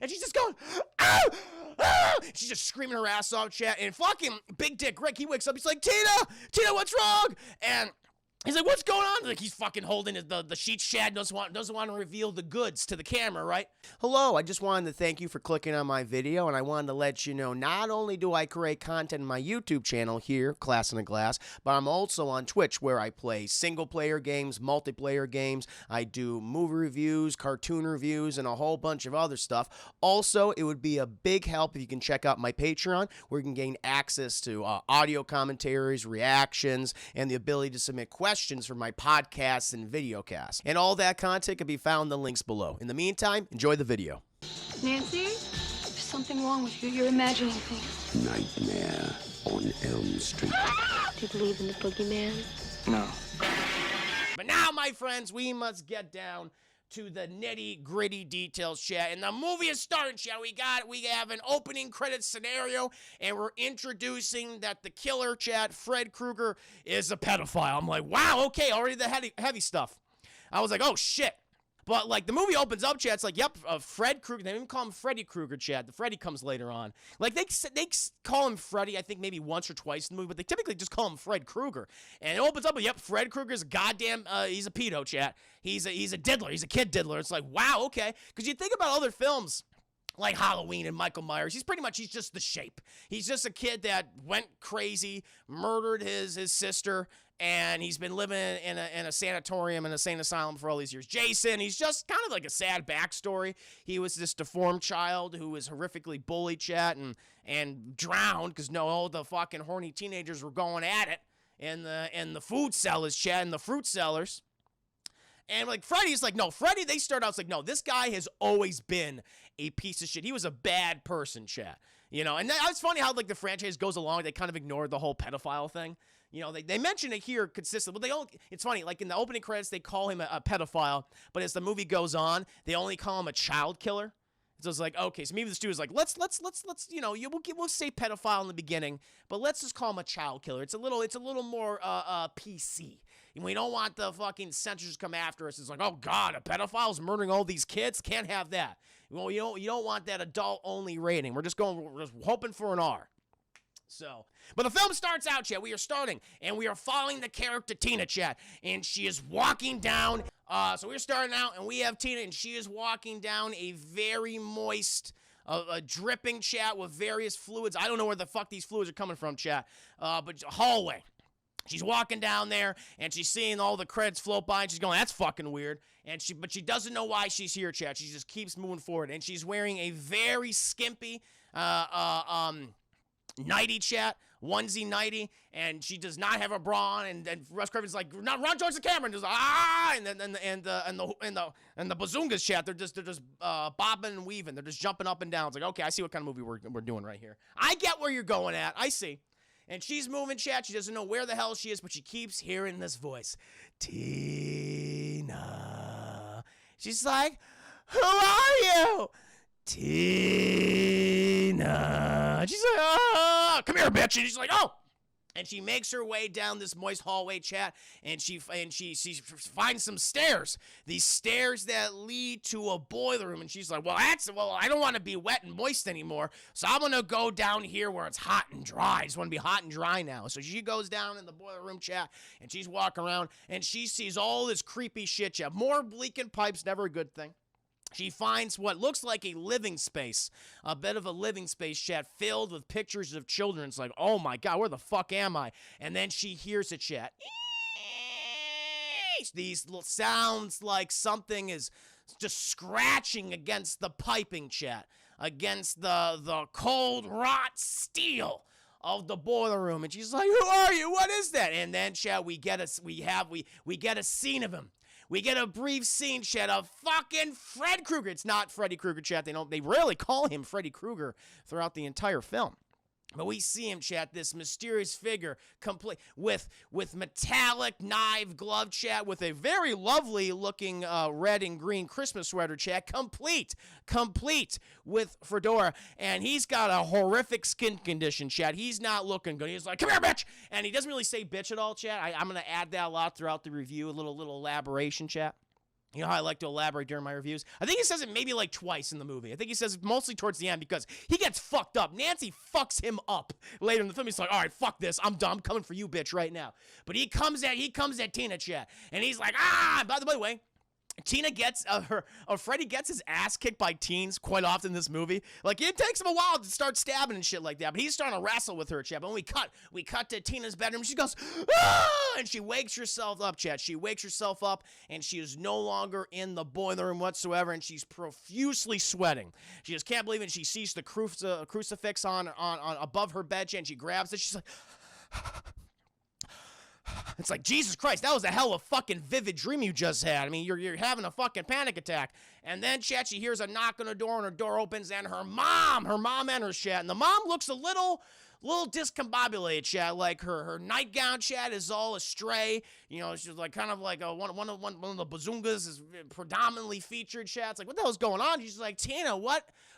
and she's just going, ah, ah! She's just screaming her ass off, chat, and fucking Big Dick Rick, he wakes up, he's like, Tina, what's wrong? And he's like, what's going on? Like, he's fucking holding the sheets, chat, doesn't want to reveal the goods to the camera, right? Hello, I just wanted to thank you for clicking on my video, and I wanted to let you know, not only do I create content in my YouTube channel here, Class in a Glass, but I'm also on Twitch, where I play single-player games, multiplayer games, I do movie reviews, cartoon reviews, and a whole bunch of other stuff. Also, it would be a big help if you can check out my Patreon, where you can gain access to audio commentaries, reactions, and the ability to submit questions for my podcasts and videocasts. And all that content can be found in the links below. In the meantime, enjoy the video. Nancy, there's something wrong with you. You're imagining things. Nightmare on Elm Street. Do you believe in the boogeyman? No. But now, my friends, we must get down to the nitty-gritty details, chat. And the movie is starting, chat. We have an opening credits scenario, and we're introducing that the killer, chat, Fred Krueger, is a pedophile. I'm like, wow, okay, already the heavy stuff. I was like, oh, shit. But, like, the movie opens up, chat. It's like, yep, Fred Krueger. They don't even call him Freddy Krueger, chat. The Freddy comes later on. Like, they call him Freddy, I think, maybe once or twice in the movie, but they typically just call him Fred Krueger. And it opens up with, yep, Fred Krueger's goddamn, he's a pedo, chat. He's a diddler. He's a kid diddler. It's like, wow, okay. Because you think about other films, like Halloween and Michael Myers, he's just the shape. He's just a kid that went crazy, murdered his sister, and he's been living in a sanatorium, in a sane asylum for all these years. Jason, he's just kind of like a sad backstory. He was this deformed child who was horrifically bullied, chat, and drowned because all the fucking horny teenagers were going at it in the food sellers, chat, and the fruit sellers. And like Freddy's like, no, Freddy, they start out, it's like, no, this guy has always been a piece of shit. He was a bad person, chat. You know, and it's funny how like the franchise goes along, they kind of ignored the whole pedophile thing. You know, they mention it here consistently. Well, it's funny, like in the opening credits, they call him a pedophile, but as the movie goes on, they only call him a child killer. So it's like, okay, so maybe the studio's like, let's, you know, we'll say pedophile in the beginning, but let's just call him a child killer. It's a little more PC. And we don't want the fucking censors to come after us. It's like, oh God, a pedophile's murdering all these kids? Can't have that. Well, you don't want that adult-only rating. We're just hoping for an R. So, but the film starts out, chat. We are starting, and we are following the character Tina, chat, and she is walking down. So we're starting out, and we have Tina, and she is walking down a very moist, a dripping, chat, with various fluids. I don't know where the fuck these fluids are coming from, chat, but a hallway. She's walking down there, and she's seeing all the credits float by, and she's going, that's fucking weird. But she doesn't know why she's here, chat. She just keeps moving forward, and she's wearing a very skimpy, nighty, chat, onesie nighty, and she does not have a bra on, and Russ Craven's like, now run towards the camera, and just and the bazungas, chat, they're just bobbing and weaving, they're just jumping up and down. It's like, okay, I see what kind of movie we're doing right here. I get where you're going at, I see. And she's moving, chat. She doesn't know where the hell she is, but she keeps hearing this voice. Tina. She's like, who are you? Tina. She's like, oh, come here, bitch. And she's like, oh. And she makes her way down this moist hallway, chat, and she finds some stairs. These stairs that lead to a boiler room, and she's like, well, I don't want to be wet and moist anymore, so I'm going to go down here where it's hot and dry. I just want to be hot and dry now. So she goes down in the boiler room, chat, and she's walking around, and she sees all this creepy shit, chat. More leaking pipes, never a good thing. She finds what looks like a living space, a bit of a living space, chat, filled with pictures of children. It's like, oh my God, where the fuck am I? And then she hears a chat. These little sounds like something is just scratching against the piping, chat, against the cold, hot steel of the boiler room. And she's like, who are you? What is that? And then, chat, we get a scene of him. We get a brief scene, chat, of fucking Fred Krueger. It's not Freddy Krueger, chat. They rarely call him Freddy Krueger throughout the entire film. But we see him, chat, this mysterious figure, complete with metallic knife glove, chat, with a very lovely looking red and green Christmas sweater, chat, complete with fedora, and he's got a horrific skin condition, chat. He's not looking good. He's like, come here, bitch, and he doesn't really say bitch at all, chat. I'm gonna add that a lot throughout the review, a little elaboration, chat. You know how I like to elaborate during my reviews? I think he says it maybe like twice in the movie. I think he says it mostly towards the end because he gets fucked up. Nancy fucks him up later in the film. He's like, all right, fuck this. I'm done. I'm coming for you, bitch, right now. But he comes at Tina, chat. And he's like, by the way, Tina gets Freddy gets his ass kicked by teens quite often in this movie. Like, it takes him a while to start stabbing and shit like that, but he's starting to wrestle with her, chat. But when we cut to Tina's bedroom, she goes, and she wakes herself up, chat. She wakes herself up, and she is no longer in the boiler room whatsoever, and she's profusely sweating. She just can't believe it. She sees the crucifix on above her bed, chat, and she grabs it. She's like, it's like, Jesus Christ, that was a hell of a fucking vivid dream you just had. I mean, you're having a fucking panic attack. And then, chat, she hears a knock on the door, and her door opens, and her mom enters, chat. And the mom looks a little discombobulated, chat. Like, her nightgown, chat, is all astray. You know, she's like kind of like one of the bazungas is predominantly featured, chat. It's like, what the hell's going on? She's like, Tina,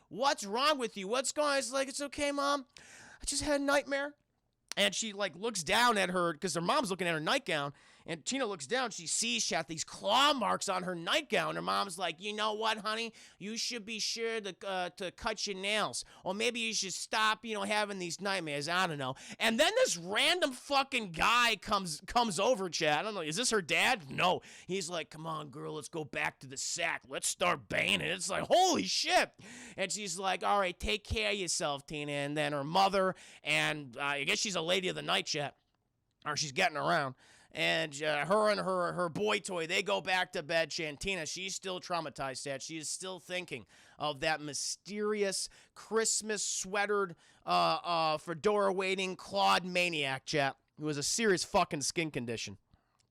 what's wrong with you? What's going on? It's like, it's okay, Mom. I just had a nightmare. And she, like, looks down at her, because her mom's looking at her nightgown, and Tina looks down, she sees, chat, these claw marks on her nightgown. Her mom's like, you know what, honey? You should be sure to cut your nails. Or maybe you should stop, having these nightmares. I don't know. And then this random fucking guy comes over, chat. I don't know. Is this her dad? No. He's like, come on, girl, let's go back to the sack. Let's start banging it. It's like, holy shit. And she's like, all right, take care of yourself, Tina. And then her mother, and I guess she's a lady of the night, chat. Or she's getting around. And her and her boy toy, they go back to bed. Chantina, she's still traumatized, Dad. She is still thinking of that mysterious Christmas sweatered, fedora-waiting Claude maniac, chat, who has a serious fucking skin condition.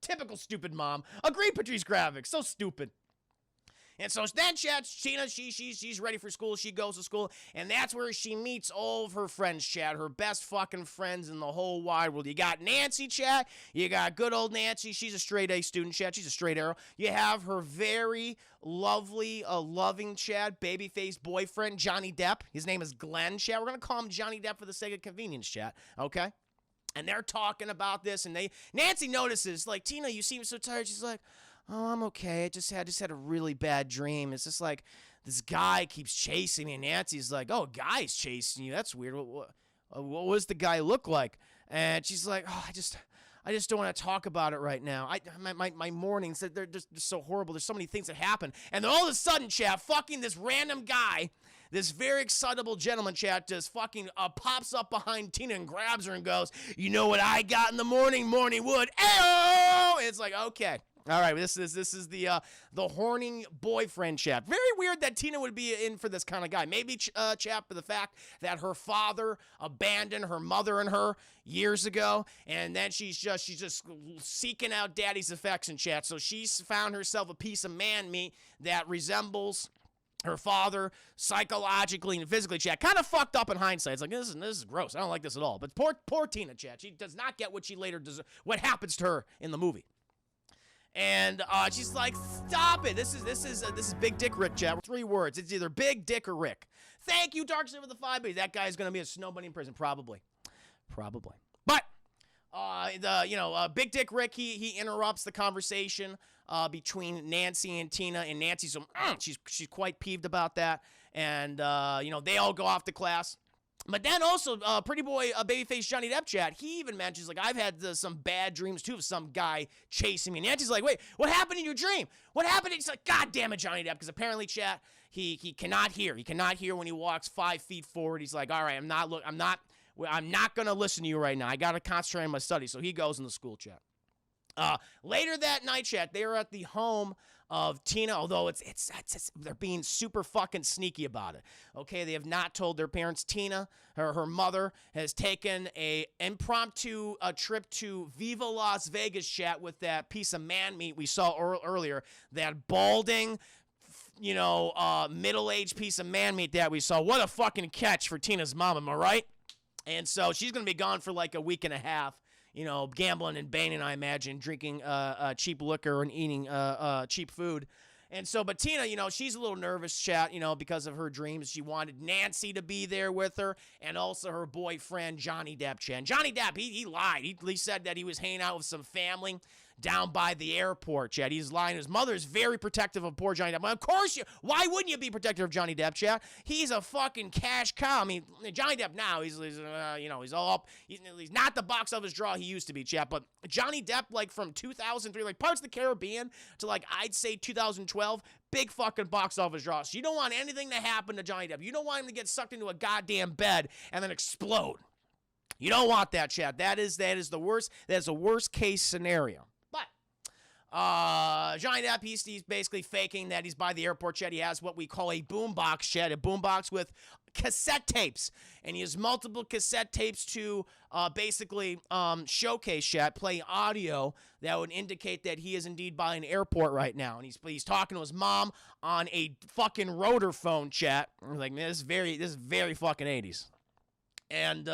Typical stupid mom. Agree, Patrice Graphics. So stupid. And so then, chat, Tina, she's ready for school. She goes to school, and that's where she meets all of her friends, chat, her best fucking friends in the whole wide world. You got Nancy, chat. You got good old Nancy. She's a straight-A student, chat. She's a straight arrow. You have her very lovely, loving, chat, baby-faced boyfriend, Johnny Depp. His name is Glenn, chat. We're going to call him Johnny Depp for the sake of convenience, chat, okay? And they're talking about this, and Nancy notices, like, Tina, you seem so tired. She's like, oh, I'm okay. I just had a really bad dream. It's just like this guy keeps chasing me. And Nancy's like, oh, a guy's chasing you. That's weird. What was the guy look like? And she's like, oh, I just don't want to talk about it right now. My mornings, they're just so horrible. There's so many things that happen. And then all of a sudden, chat, fucking this random guy, this very excitable gentleman, chat, just fucking pops up behind Tina and grabs her and goes, you know what I got in the morning? Morning wood. Ayo! It's like, okay. All right, this is the horny boyfriend, chap. Very weird that Tina would be in for this kind of guy. Maybe, chap, for the fact that her father abandoned her mother and her years ago, and then she's just seeking out daddy's affection, chat. So she's found herself a piece of man meat that resembles her father psychologically and physically, chat. Kind of fucked up in hindsight. It's like, this is gross. I don't like this at all. But poor Tina, chat. She does not get what she later does. What happens to her in the movie. And she's like, stop it. This is Big Dick Rick, chat. 3 words. It's either Big Dick or Rick. Thank you, Darkseid, for the 5 days. That guy's gonna be a snow bunny in prison, probably. But Big Dick Rick, he interrupts the conversation between Nancy and Tina, and Nancy's she's quite peeved about that. And they all go off to class. But then also, pretty boy, babyface Johnny Depp, chat, he even mentions, like, I've had some bad dreams, too, of some guy chasing me. And Nancy's like, wait, what happened in your dream? What happened? He's like, God damn it, Johnny Depp, because apparently, chat, he cannot hear. He cannot hear when he walks 5 feet forward. He's like, all right, I'm not going to listen to you right now. I got to concentrate on my studies. So he goes in the school, chat. Later that night, chat, they're at the home of Tina, although it's they're being super fucking sneaky about it. Okay, they have not told their parents. Tina, her mother, has taken a impromptu trip to Viva Las Vegas, chat, with that piece of man meat we saw earlier, that balding, middle-aged piece of man meat that we saw. What a fucking catch for Tina's mom, am I right? And so she's gonna be gone for like a week and a half. Gambling and banging, I imagine, drinking cheap liquor and eating cheap food. And so, but Tina, she's a little nervous, chat, because of her dreams. She wanted Nancy to be there with her, and also her boyfriend, Johnny Depp, chat. And Johnny Depp, he lied. He said that he was hanging out with some family down by the airport, Chad. He's lying. His mother is very protective of poor Johnny Depp. Well, of course, why wouldn't you be protective of Johnny Depp, Chad? He's a fucking cash cow. I mean, Johnny Depp now, he's he's all up. He's not the box office draw he used to be, Chad. But Johnny Depp, like from 2003, like Parts of the Caribbean to like I'd say 2012, big fucking box office draw. So you don't want anything to happen to Johnny Depp. You don't want him to get sucked into a goddamn bed and then explode. You don't want that, Chad. That is the worst. That's a worst case scenario. But Johnny Depp, he's basically faking that he's by the airport, Chad. He has what we call a boombox, Chad, a boombox with cassette tapes, and he has multiple cassette tapes to basically showcase, Chad, play audio that would indicate that he is indeed by an airport right now, and he's talking to his mom on a fucking rotor phone, Chad. We're like, man, this is very fucking 80s, and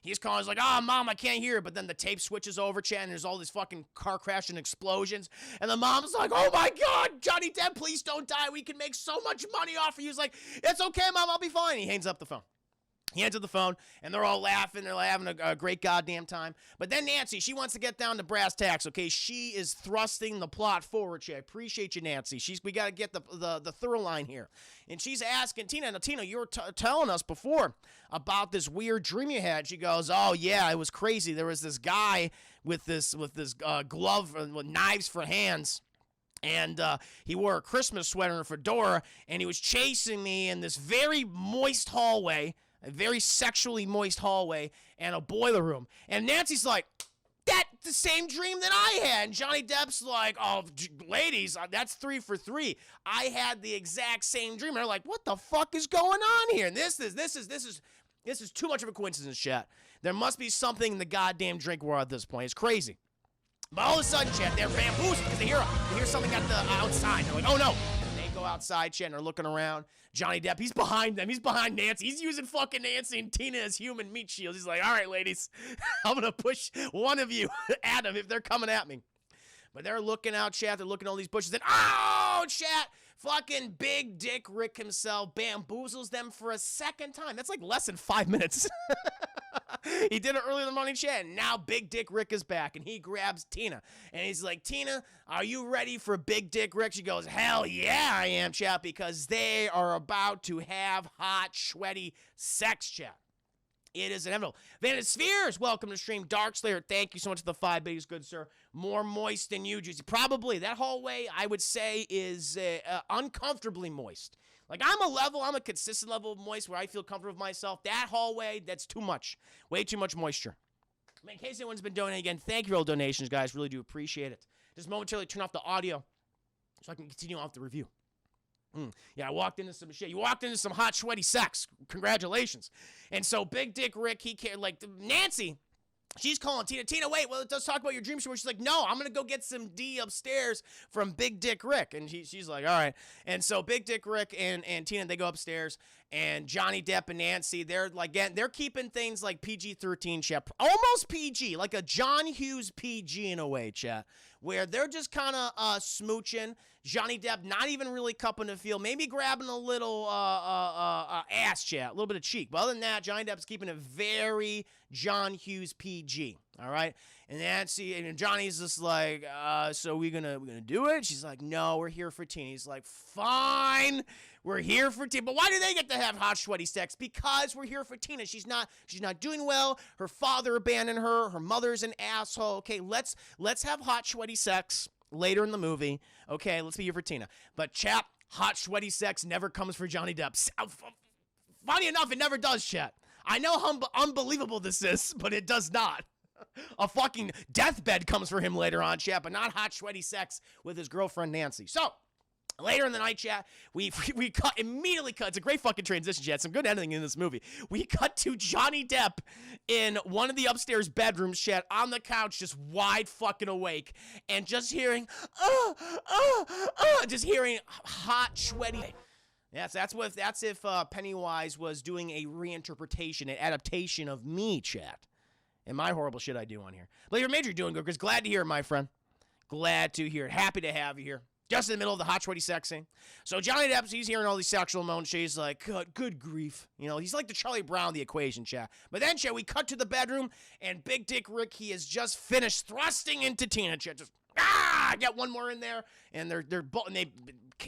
he's calling, he's like, Mom, I can't hear it. But then the tape switches over, Chad, and there's all these fucking car crash and explosions. And the mom's like, oh, my God, Johnny Depp, please don't die. We can make so much money off of you. He's like, it's okay, Mom, I'll be fine. He hangs up the phone. He hands up the phone, and they're all laughing. They're having a great goddamn time. But then Nancy, she wants to get down to brass tacks, okay? She is thrusting the plot forward, Chad. I appreciate you, Nancy. We got to get the thorough line here. And she's asking Tina, now, Tina, you were telling us before about this weird dream you had. She goes, oh, yeah, it was crazy. There was this guy with this glove with knives for hands. And he wore a Christmas sweater and a fedora, and he was chasing me in this very moist hallway, a very sexually moist hallway, and a boiler room. And Nancy's like, that's the same dream that I had. And Johnny Depp's like, oh, ladies, that's 3 for 3. I had the exact same dream. And they're like, what the fuck is going on here? And this is too much of a coincidence, chat. There must be something in the goddamn drink war at this point. It's crazy. But all of a sudden, chat, they're bamboozled because they hear something at the outside. They're like, oh no. And they go outside, chat, and they're looking around. Johnny Depp, he's behind them. He's behind Nancy. He's using fucking Nancy and Tina as human meat shields. He's like, all right, ladies, I'm going to push one of you at them if they're coming at me. But they're looking out, chat. They're looking at all these bushes. And, oh, chat, fucking Big Dick Rick himself bamboozles them for a second time. That's like less than 5 minutes. He did it earlier in the morning, chat, and now Big Dick Rick is back, and he grabs Tina, and he's like, Tina, are you ready for Big Dick Rick? She goes, hell yeah, I am, chat, because they are about to have hot, sweaty sex, chat. It is inevitable. Vanity Spheres, welcome to stream. Darkslayer, thank you so much for the 5 biddies, good sir. More moist than you, Juicy. Probably, that hallway, I would say, is uncomfortably moist. Like, I'm a consistent level of moist where I feel comfortable with myself. That hallway, that's too much. Way too much moisture. I mean, in case anyone's been donating again, thank you for all donations, guys. Really do appreciate it. Just momentarily turn off the audio so I can continue off the review. Yeah, I walked into some shit. You walked into some hot, sweaty sex. Congratulations. And so Big Dick Rick, he cared. Like, Nancy, she's calling Tina. Tina, wait, well, let's talk about your dream. She's like, no, I'm going to go get some D upstairs from Big Dick Rick. And she's like, all right. And so Big Dick Rick and Tina, they go upstairs. And Johnny Depp and Nancy, they're keeping things like PG-13, chat. Almost PG, like a John Hughes PG in a way, chat. Where they're just kind of smooching. Johnny Depp not even really cupping the feel. Maybe grabbing a little ass, chat. A little bit of cheek. But other than that, Johnny Depp's keeping it very John Hughes PG. All right? And Nancy and Johnny's just like, so we gonna do it? She's like, no, we're here for Tina. He's like, fine, we're here for Tina. But why do they get to have hot, sweaty sex? Because we're here for Tina. She's not doing well. Her father abandoned her. Her mother's an asshole. Okay, let's have hot, sweaty sex later in the movie. Okay, let's be here for Tina. But chap, hot, sweaty sex never comes for Johnny Depp. Funny enough, it never does, chat. I know how unbelievable this is, but it does not. A fucking deathbed comes for him later on, chat, but not hot, sweaty sex with his girlfriend, Nancy. So, later in the night, chat, we immediately cut. It's a great fucking transition, chat. Some good editing in this movie. We cut to Johnny Depp in one of the upstairs bedrooms, chat, on the couch, just wide fucking awake, and just hearing, just hearing hot, sweaty. Yes, that's if Pennywise was doing a reinterpretation, an adaptation of me, chat. And my horrible shit I do on here. But you're major doing good, Chris. Glad to hear it, my friend. Glad to hear it. Happy to have you here. Just in the middle of the hot, sweaty sex scene. So Johnny Depp, he's hearing all these sexual moans. He's like, good grief. You know, he's like the Charlie Brown of the equation, chat. But then, chat, we cut to the bedroom, and Big Dick Rick, he has just finished thrusting into Tina, chat. Just, Get one more in there, and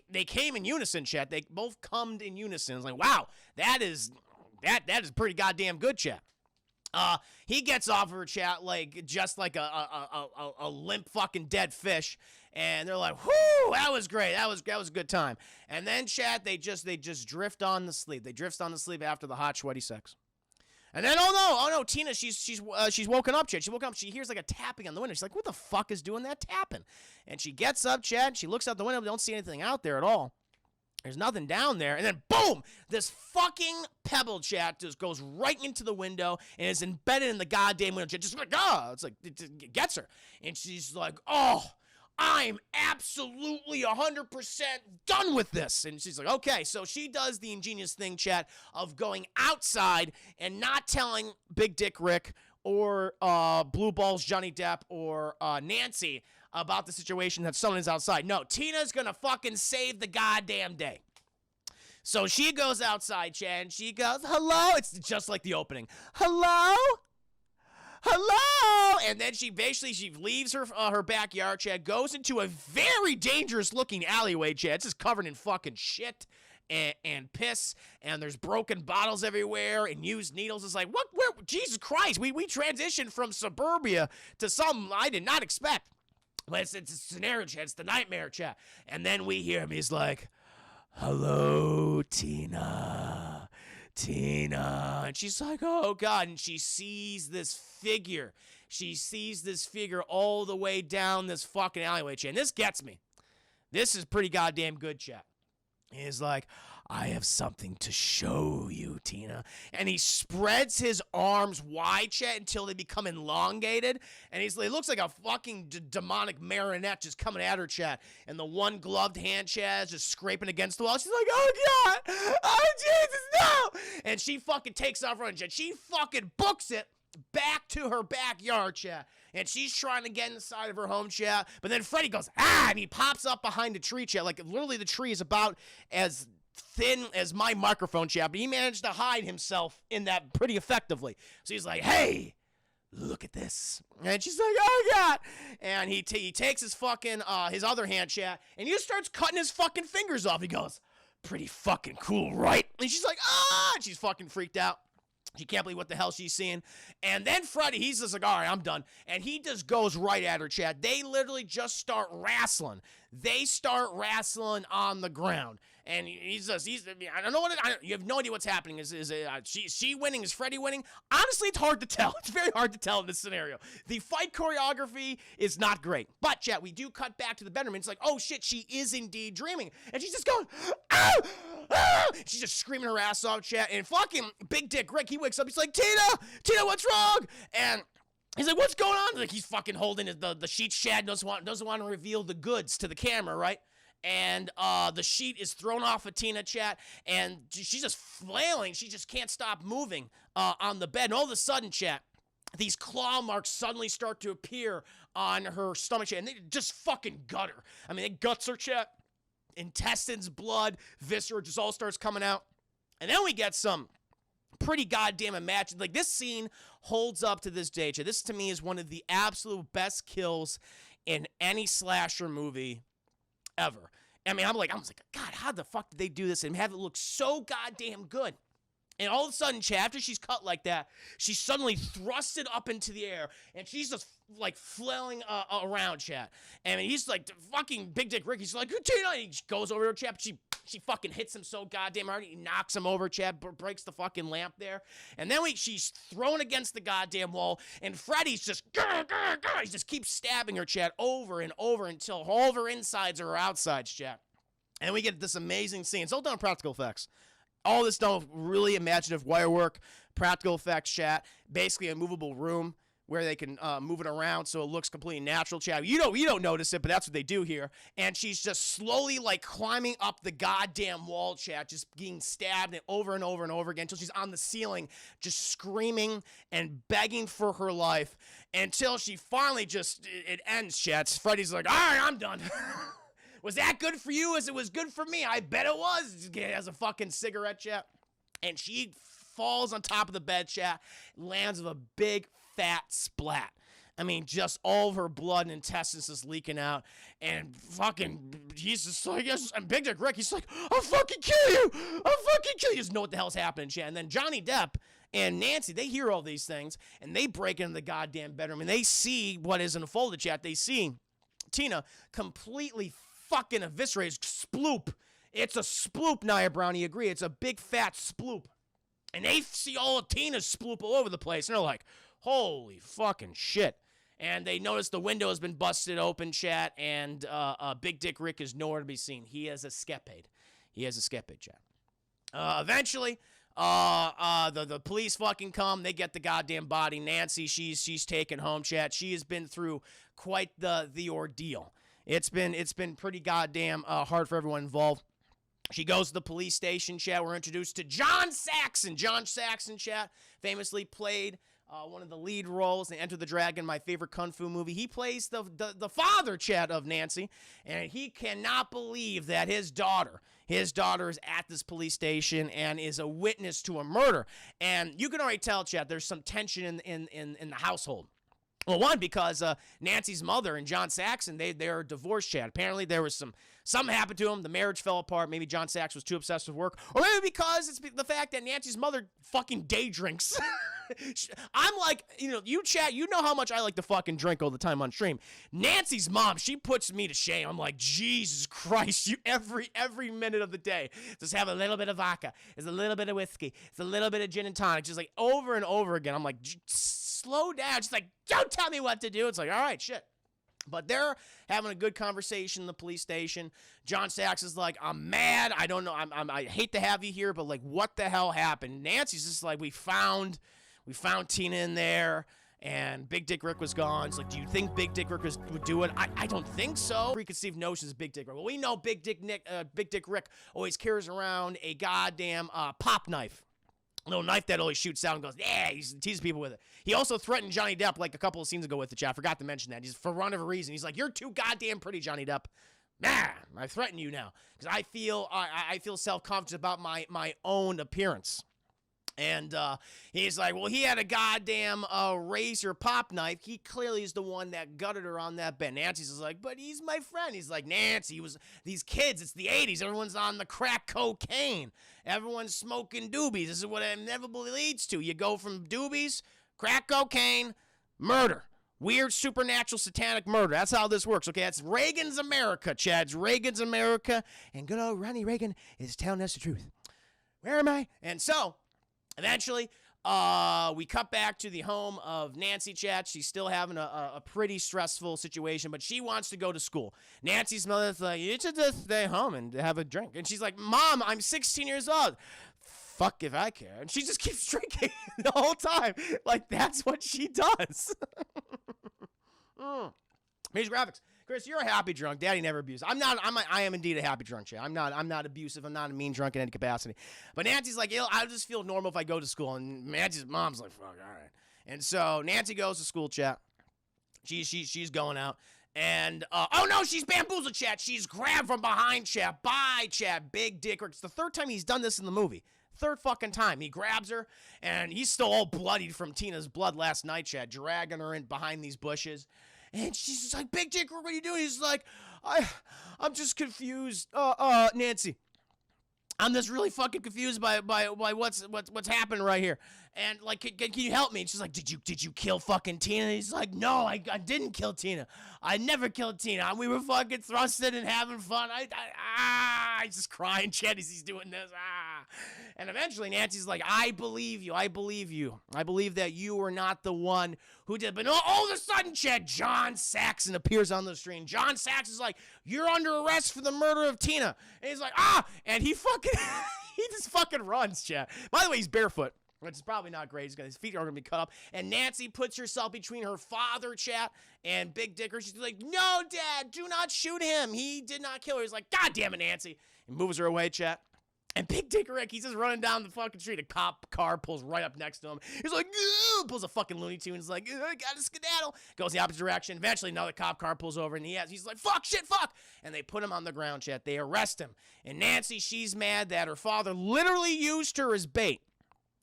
they came in unison, chat. They both cummed in unison. It's like, wow, that is pretty goddamn good, chat. He gets off her, chat, like just like a limp fucking dead fish, and they're like, whoo, that was great, that was a good time. And then, chat, they just drift on to sleep. They drift on to sleep after the hot sweaty sex. And then, oh no, Tina, she's woken up, chat. She woke up, she hears like a tapping on the window. She's like, what the fuck is doing that tapping? And she gets up, chat, she looks out the window, don't see anything out there at all. There's nothing down there. And then, boom, this fucking pebble, chat, just goes right into the window and is embedded in the goddamn window, chat. Just like, it's like, it gets her. And she's like, oh, I'm absolutely 100% done with this. And she's like, okay. So she does the ingenious thing, chat, of going outside and not telling Big Dick Rick or Blue Balls Johnny Depp or Nancy about the situation that someone is outside. No, Tina's gonna fucking save the goddamn day. So she goes outside, chat, and she goes, hello? It's just like the opening. Hello? Hello? And then she leaves her backyard, chat, goes into a very dangerous looking alleyway, chat. It's just covered in fucking shit and piss, and there's broken bottles everywhere and used needles. It's like, what? Where? Jesus Christ, we transitioned from suburbia to something I did not expect. But it's a scenario, chat. It's the nightmare, chat. And then we hear him. He's like, hello, Tina. And she's like, oh, God. And she sees this figure. She sees this figure all the way down this fucking alleyway, chat. And this gets me. This is pretty goddamn good, chat. He's like, I have something to show you, Tina. And he spreads his arms wide, chat, until they become elongated. And he looks like a fucking demonic marionette just coming at her, chat. And the one gloved hand, chat, is just scraping against the wall. She's like, oh, God. Oh, Jesus, no. And she fucking takes off running, chat. She fucking books it back to her backyard, chat. And she's trying to get inside of her home, chat. But then Freddy goes, and he pops up behind a tree, chat. Like, literally the tree is about as thin as my microphone, chat, but he managed to hide himself in that pretty effectively. So he's like, hey, look at this. And she's like, oh, God. And he takes his fucking, his other hand, chat, and he just starts cutting his fucking fingers off. He goes, pretty fucking cool, right? And she's like, and she's fucking freaked out. She can't believe what the hell she's seeing. And then Freddy, he's just like, all right, I'm done. And he just goes right at her, chat. They literally just start wrestling. They start wrestling on the ground. And I don't know you have no idea what's happening. Is she winning? Is Freddy winning? Honestly, it's hard to tell. It's very hard to tell in this scenario. The fight choreography is not great. But, chat, we do cut back to the bedroom. And it's like, oh, shit, she is indeed dreaming. And she's just going, ah! Ah! She's just screaming her ass off, chat. And fucking Big Dick Rick, he wakes up. He's like, Tina, what's wrong? And he's like, what's going on? Like, he's fucking holding the sheet, chat, doesn't want to reveal the goods to the camera, right? And the sheet is thrown off of Tina, chat, and she's just flailing. She just can't stop moving on the bed. And all of a sudden, chat, these claw marks suddenly start to appear on her stomach, chat, and they just fucking gut her. I mean, they guts her, chat. Intestines, blood, viscera just all starts coming out. And then we get some pretty goddamn imagine. Like, this scene holds up to this day, chat. This, to me, is one of the absolute best kills in any slasher movie ever. I mean, I was like, God, how the fuck did they do this and have it look so goddamn good? And all of a sudden, chat, after she's cut like that, she's suddenly thrusted up into the air, and she's just, like, flailing around, chat. And he's like, fucking Big Dick Rick, he's like, Tina, and he goes over to her, chat, she fucking hits him so goddamn hard, he knocks him over, chat, breaks the fucking lamp there. And then she's thrown against the goddamn wall, and Freddy's just, he just keeps stabbing her, chat, over and over until all of her insides are her outsides, chat. And we get this amazing scene. It's all done on practical effects. All this done with really imaginative wire work, practical effects, chat. Basically a movable room where they can move it around so it looks completely natural, chat. You don't notice it, but that's what they do here. And she's just slowly, like, climbing up the goddamn wall, chat, just being stabbed over and over and over again until she's on the ceiling, just screaming and begging for her life until she finally it ends, chat. Freddy's like, all right, I'm done. Was that good for you as it was good for me? I bet it was. He has a fucking cigarette, chat. And she falls on top of the bed, chat, lands with a big fat splat. I mean, just all of her blood and intestines is leaking out, and fucking, he's just like, yes, and Big Dick Rick, he's like, I'll fucking kill you! I'll fucking kill you! He doesn't know what the hell's happening, chat. And then Johnny Depp and Nancy, they hear all these things, and they break into the goddamn bedroom, and they see what is unfolded, chat. They see Tina completely fucking eviscerated. Sploop. It's a sploop, Nia Brown, you agree? It's a big fat sploop. And they see all of Tina's sploop all over the place, and they're like, holy fucking shit. And they notice the window has been busted open, chat, and Big Dick Rick is nowhere to be seen. He has escaped. Chat. Eventually, the police fucking come. They get the goddamn body. Nancy, she's taken home, chat. She has been through quite the ordeal. It's been pretty goddamn hard for everyone involved. She goes to the police station, chat. We're introduced to John Saxon. John Saxon, chat, famously played one of the lead roles in Enter the Dragon, my favorite kung fu movie. He plays the father, chat, of Nancy, and he cannot believe that his daughter is at this police station and is a witness to a murder. And you can already tell, chat, there's some tension in the household. Well, one, because Nancy's mother and John Saxon, they're divorced, chat. Apparently there was something happened to him. The marriage fell apart. Maybe John Saxon was too obsessed with work. Or maybe because it's the fact that Nancy's mother fucking day drinks. I'm like, you chat, you know how much I like to fucking drink all the time on stream. Nancy's mom, she puts me to shame. I'm like, Jesus Christ, you every minute of the day just have a little bit of vodka. It's a little bit of whiskey. It's a little bit of gin and tonic. Just like over and over again. I'm like, slow down. She's like, don't tell me what to do. It's like, all right, shit. But they're having a good conversation in the police station. John Sachs is like, I'm mad. I don't know. I hate to have you here, but like, what the hell happened? Nancy's just like, we found Tina in there, and Big Dick Rick was gone. It's like, do you think Big Dick Rick would do it? I don't think so. Preconceived notions of Big Dick Rick. Well, we know Big Dick Rick always carries around a goddamn pop knife. A little knife that always shoots out and goes, yeah, he teases people with it. He also threatened Johnny Depp like a couple of scenes ago with the chat. I forgot to mention that. He's for whatever reason. He's like, you're too goddamn pretty, Johnny Depp. Nah, I threaten you now because I feel self-conscious about my own appearance. And he's like, well, he had a goddamn razor pop knife. He clearly is the one that gutted her on that bed. Nancy's just like, but he's my friend. He's like, Nancy, these kids, it's the 80s. Everyone's on the crack cocaine. Everyone's smoking doobies. This is what it inevitably leads to. You go from doobies, crack cocaine, murder. Weird, supernatural, satanic murder. That's how this works, okay? That's Reagan's America, Chad. It's Reagan's America. And good old Ronnie Reagan is telling us the truth. Where am I? And so, eventually, we cut back to the home of Nancy, chat. She's still having a pretty stressful situation, but she wants to go to school. Nancy's mother's like, you should just stay home and have a drink. And she's like, Mom, I'm 16 years old. Fuck if I care. And she just keeps drinking the whole time. Like, that's what she does. Here's graphics. Chris, you're a happy drunk. Daddy never abused. I am indeed a happy drunk, chat. I'm not abusive. I'm not a mean drunk in any capacity. But Nancy's like, I'll just feel normal if I go to school. And Nancy's mom's like, fuck, all right. And so Nancy goes to school, chat. She's going out. And, oh no, she's bamboozled, chat. She's grabbed from behind, chat. By, chat, Big Dick Rick. It's the third time he's done this in the movie. Third fucking time. He grabs her, and he's still all bloodied from Tina's blood last night, chat. Dragging her in behind these bushes. And she's just like, Big Dick, what are you doing? He's like, I'm just confused. Nancy, I'm just really fucking confused by what's happening right here. And like, can you help me? And she's like, did you kill fucking Tina? And he's like, no, I didn't kill Tina. I never killed Tina. We were fucking thrusting and having fun. He's just crying, Chet, as he's doing this. And eventually Nancy's like, I believe you. I believe that you were not the one who did. But all of a sudden, Chet, John Saxon appears on the screen. John Saxon's like, you're under arrest for the murder of Tina. And he's like, and he just fucking runs, Chet. By the way, he's barefoot, which is probably not great. His feet are going to be cut up. And Nancy puts herself between her father, chat, and Big Dicker. She's like, no, Dad, do not shoot him. He did not kill her. He's like, God damn it, Nancy. And moves her away, chat. And Big Dick Rick, he's just running down the fucking street. A cop car pulls right up next to him. He's like, pulls a fucking Looney Tunes. Like, I gotta skedaddle. Goes the opposite direction. Eventually, another cop car pulls over, and he's like, fuck, shit, fuck. And they put him on the ground, chat. They arrest him. And Nancy, she's mad that her father literally used her as bait.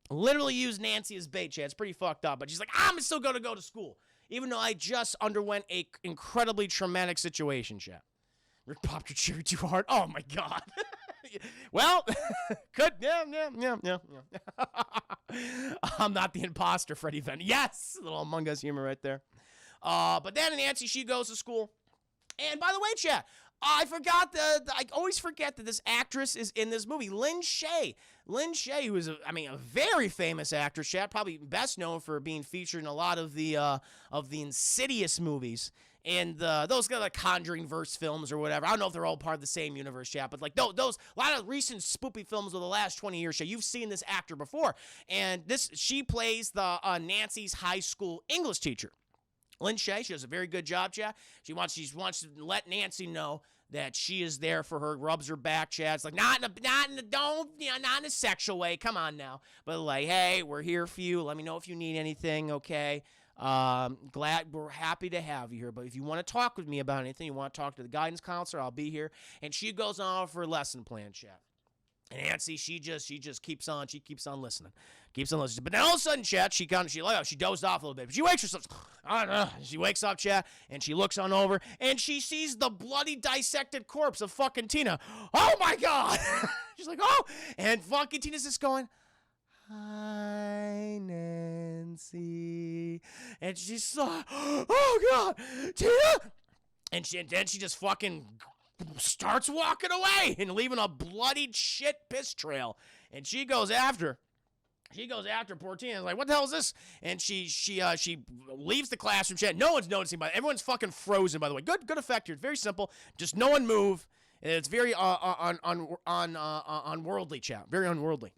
Literally used Nancy as bait, chat. It's pretty fucked up. But she's like, I'm still gonna go to school. even though I just underwent a incredibly traumatic situation, chat. You popped your cherry too hard. Oh my God. Well, yeah. I'm not the imposter, Freddie Venn. Yes, a little Among Us humor right there. But then Nancy, she goes to school. And by the way, chat, I forgot I always forget that this actress is in this movie, Lynn Shay. Lynn Shay, who is a very famous actress, chat, probably best known for being featured in a lot of the Insidious movies. And those kind of like Conjuring verse films or whatever. I don't know if they're all part of the same universe, chat, but like those a lot of recent spoopy films of the last 20 years, chat, you've seen this actor before. And she plays the Nancy's high school English teacher. Lynn Shay, she does a very good job, chat. She wants to let Nancy know that she is there for her, rubs her back, chat. It's like not in a sexual way. Come on now, but like, hey, we're here for you. Let me know if you need anything, okay? We're happy to have you here, but if you want to talk with me about anything, you want to talk to the guidance counselor, I'll be here. And she goes on for her lesson plan, chat. And Nancy, she just keeps on listening. But then all of a sudden, chat, she dozed off a little bit. But she wakes herself, I don't know. She wakes up, chat, and she looks on over, and she sees the bloody dissected corpse of fucking Tina. Oh my God! She's like, oh! And fucking Tina's just going, hi, Nancy. And she's like, oh God, Tina! And then she just fucking starts walking away and leaving a bloodied shit piss trail. And she goes after poor Tina. Like, what the hell is this? And she leaves the classroom. Chat. No one's noticing, but everyone's fucking frozen. By the way, good effect here. It's very simple. Just no one move. It's very unworldly, chat. Very unworldly.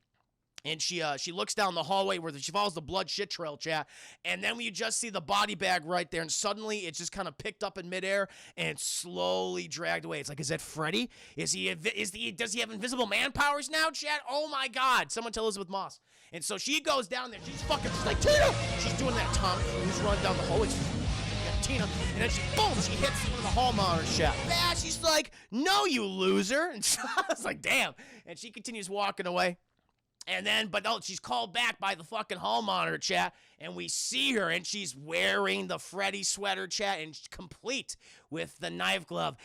And she looks down the hallway where she follows the blood shit trail, chat. And then you just see the body bag right there, and suddenly it's just kind of picked up in midair and slowly dragged away. It's like, is that Freddy? Does he have invisible man powers now, chat? Oh my God! Someone tell Elizabeth Moss. And so she goes down there. She's like, Tina! She's doing that Tom Cruise run down the hallway. Tina, and then she hits one of the hall monitors, chat. Yeah, she's like, no, you loser. And so I was like, damn. And she continues walking away. And then, she's called back by the fucking hall monitor, chat, and we see her, and she's wearing the Freddy sweater, chat, and complete with the knife glove.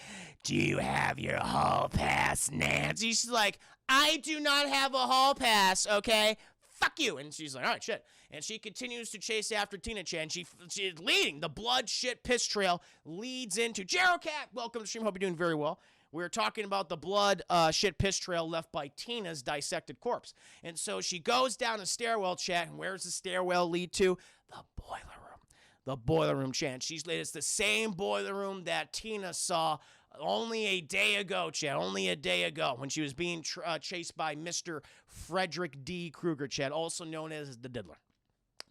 Do you have your hall pass, Nancy? She's like, I do not have a hall pass, okay? Fuck you. And she's like, all right, shit. And she continues to chase after Tina, chat, and she's leading. The blood shit piss trail leads into Gerald Cat. Welcome to the stream. Hope you're doing very well. We're talking about the blood shit piss trail left by Tina's dissected corpse. And so she goes down a stairwell, chat, and where's the stairwell lead to? The boiler room. The boiler room, chat. It's the same boiler room that Tina saw only a day ago, chat. Only a day ago when she was being chased by Mr. Frederick D. Krueger, chat, also known as the Diddler.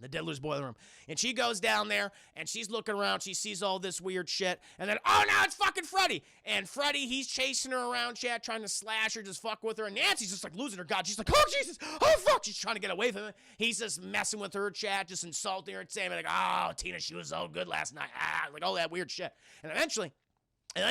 The Diddler's boiler room. And she goes down there, and she's looking around. She sees all this weird shit. And then, oh, now it's fucking Freddy. And Freddy, he's chasing her around, chat, trying to slash her, just fuck with her. And Nancy's just, like, losing her god. She's like, oh, Jesus. Oh, fuck. She's trying to get away from him. He's just messing with her, chat, just insulting her and saying, like, oh, Tina, she was so good last night. Like, all that weird shit. And eventually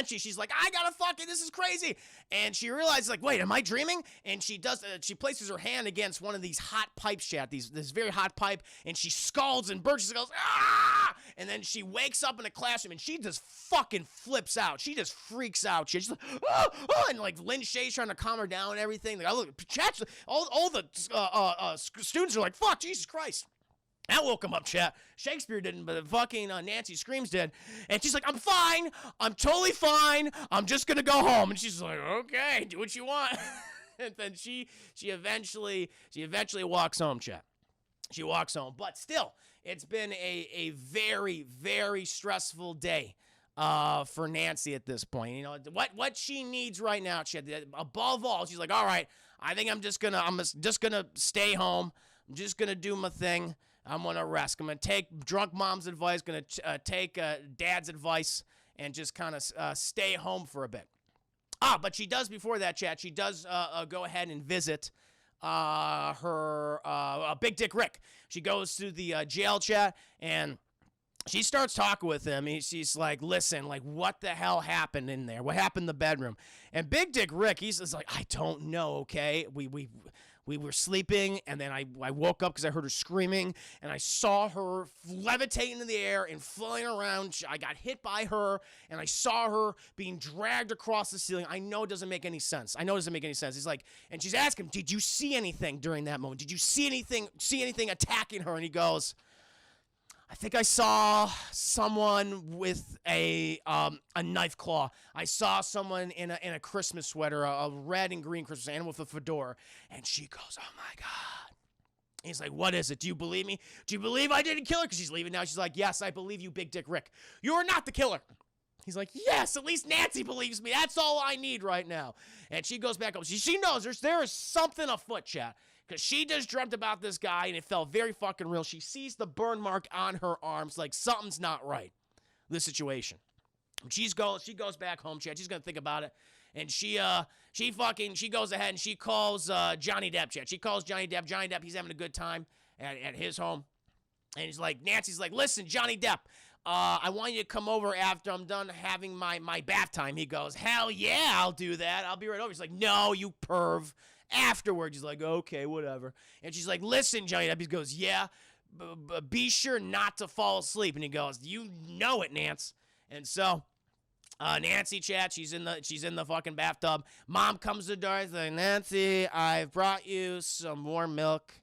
she's like, I gotta fuck it, this is crazy. And she realizes, like, wait, am I dreaming? And she places her hand against one of these hot pipes, chat, this very hot pipe, and she scalds and bursts and goes, ah! And then she wakes up in a classroom, and she just fucking flips out. She just freaks out. She's like, oh, oh, and like Lynn Shay's trying to calm her down and everything. Like, I look, chat, all the students are like, fuck, Jesus Christ. That woke him up, chat. Shakespeare didn't, but fucking Nancy Screams did. And she's like, I'm fine. I'm totally fine. I'm just going to go home. And she's like, okay, do what you want. And then she eventually walks home, chat. She walks home. But still, it's been a very, very stressful day for Nancy at this point. You know, what she needs right now, chat, above all, she's like, all right, I think I'm just going to stay home. I'm just going to do my thing. I'm going to rest. I'm going to take drunk mom's advice, going to take dad's advice, and just kind of stay home for a bit. But she does, before that, chat, she does go ahead and visit her Big Dick Rick. She goes to the jail, chat, and she starts talking with him. She's like, listen, like, what the hell happened in there? What happened in the bedroom? And Big Dick Rick, he's just like, I don't know, okay? we were sleeping, and then I woke up because I heard her screaming, and I saw her levitating in the air and flying around. I got hit by her, and I saw her being dragged across the ceiling. I know it doesn't make any sense. He's like, and she's asking him, did you see anything during that moment? Did you see anything attacking her? And he goes, I think I saw someone with a knife claw. I saw someone in a Christmas sweater, a red and green Christmas animal with a fedora. And she goes, oh my God. He's like, what is it? Do you believe me? Do you believe I didn't kill her? Because she's leaving now. She's like, yes, I believe you, Big Dick Rick. You are not the killer. He's like, yes, at least Nancy believes me. That's all I need right now. And she goes back up. She knows there is something afoot, chat. Because she just dreamt about this guy, and it felt very fucking real. She sees the burn mark on her arms, like something's not right. This situation. She goes back home, chat. She's gonna think about it, and she goes ahead and she calls Johnny Depp, chat. She calls Johnny Depp. Johnny Depp, he's having a good time at his home, and he's like, Nancy's like, listen, Johnny Depp, I want you to come over after I'm done having my bath time. He goes, hell yeah, I'll do that. I'll be right over. He's like, no, you perv. Afterwards, he's like, okay, whatever. And she's like, listen, Johnny Depp. He goes, yeah, be sure not to fall asleep. And he goes, you know it, Nance. And so, Nancy, chat, she's in the fucking bathtub. Mom comes to the door. She's like, Nancy, I've brought you some warm milk.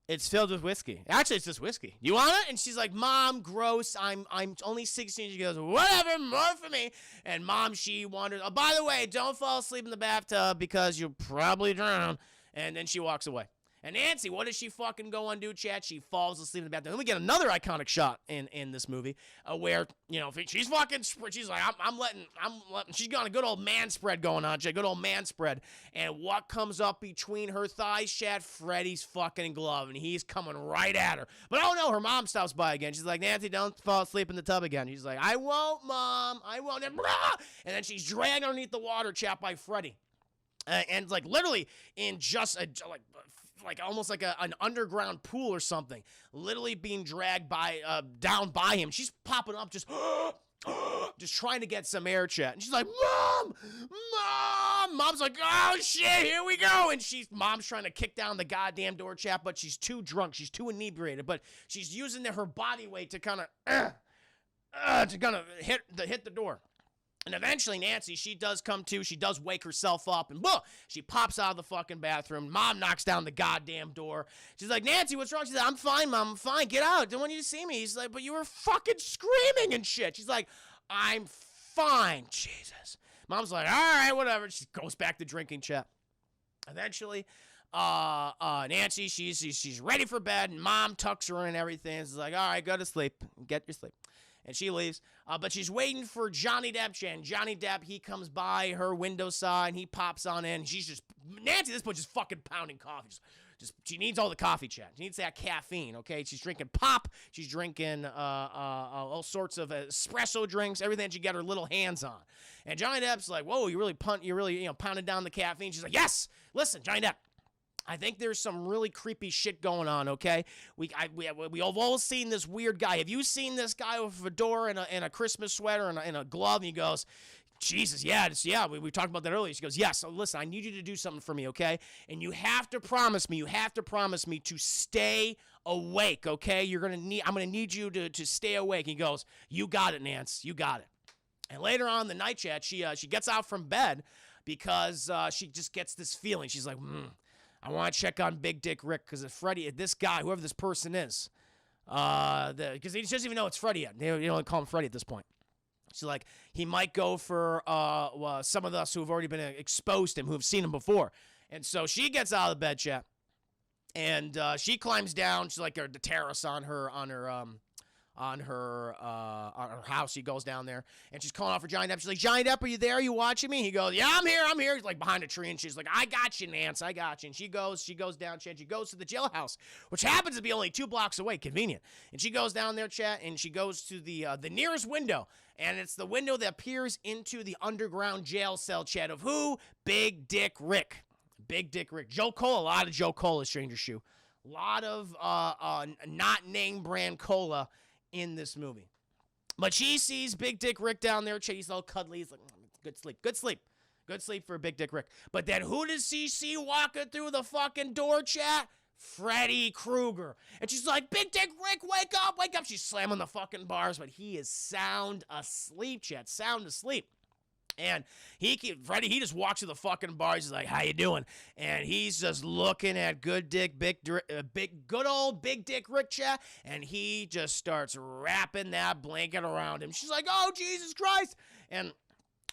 It's filled with whiskey. Actually, it's just whiskey. You want it? And she's like, Mom, gross. I'm only 16. She goes, whatever, more for me. And Mom, she wonders, oh, by the way, don't fall asleep in the bathtub because you'll probably drown. And then she walks away. And Nancy, what does she fucking go on do, chat? She falls asleep in the bathtub. Then we get another iconic shot in this movie where, you know, she's like, I'm letting, she's got a good old man spread going on, chat. Good old man spread. And what comes up between her thighs, chat? Freddy's fucking glove. And he's coming right at her. But oh no, her mom stops by again. She's like, Nancy, don't fall asleep in the tub again. She's like, I won't, Mom. I won't. And then she's dragged underneath the water, chat, by Freddy. And like literally in just like almost like an underground pool or something, literally being dragged down by him. She's popping up, just trying to get some air, chat. And she's like, Mom! Mom's like, oh shit, here we go. And Mom's trying to kick down the goddamn door, chat, but she's too drunk. She's too inebriated, but she's using her body weight to kind of hit the door. And eventually, Nancy, she does come to. She does wake herself up, and she pops out of the fucking bathroom. Mom knocks down the goddamn door. She's like, Nancy, what's wrong? She's like, I'm fine, Mom. I'm fine. Get out. Don't want you to see me. He's like, but you were fucking screaming and shit. She's like, I'm fine. Jesus. Mom's like, all right, whatever. She goes back to drinking, chat. Eventually, Nancy, she's ready for bed, and Mom tucks her in and everything. She's like, all right, go to sleep. Get your sleep. And she leaves, but she's waiting for Johnny Depp. And Johnny Depp, he comes by her windowside, and he pops on in. She's Nancy at this point just fucking pounding coffee. She needs all the coffee, chat. She needs that caffeine, okay? She's drinking pop. She's drinking all sorts of espresso drinks, everything she got her little hands on. And Johnny Depp's like, whoa, you really pounded down the caffeine. She's like, yes, listen, Johnny Depp. I think there's some really creepy shit going on, okay? We have all seen this weird guy. Have you seen this guy with a fedora and a Christmas sweater and a glove? And he goes, Jesus, yeah, we talked about that earlier. She goes, yes, so listen, I need you to do something for me, okay? And you have to promise me to stay awake, okay? I'm gonna need you to stay awake. And he goes, you got it, Nance, you got it. And later on in the night, chat, she gets out from bed because she just gets this feeling. She's like, I want to check on Big Dick Rick because this guy, whoever this person is, because he doesn't even know it's Freddy yet. They don't call him Freddy at this point. She's like, he might go for some of us who have already been exposed to him, who have seen him before. And so she gets out of the bed, chat, and she climbs down. She's like the terrace on her house. She goes down there and she's calling out for Johnny Depp. She's like, Johnny Depp, are you there? Are you watching me? He goes, yeah, I'm here. He's like behind a tree, and she's like, I got you, Nance, I got you. And she goes down, chat. She goes to the jailhouse, which happens to be only 2 blocks away, convenient. And she goes down there, chat, and she goes to the nearest window, and it's the window that peers into the underground jail cell, chat, of who? Big Dick Rick. Big Dick Rick. Joe Cola, a lot of Joe Cola, Stranger Shoe. A lot of not name brand cola in this movie. But she sees Big Dick Rick down there. He's all cuddly. He's like, good sleep. Good sleep for Big Dick Rick. But then who does she see walking through the fucking door, chat? Freddy Krueger. And she's like, Big Dick Rick, wake up, wake up. She's slamming the fucking bars, but he is sound asleep, chat. Sound asleep. And Freddy, he just walks to the fucking bars. He's like, how you doing? And he's just looking at good old Big Dick Rick, chat. And he just starts wrapping that blanket around him. She's like, oh, Jesus Christ. And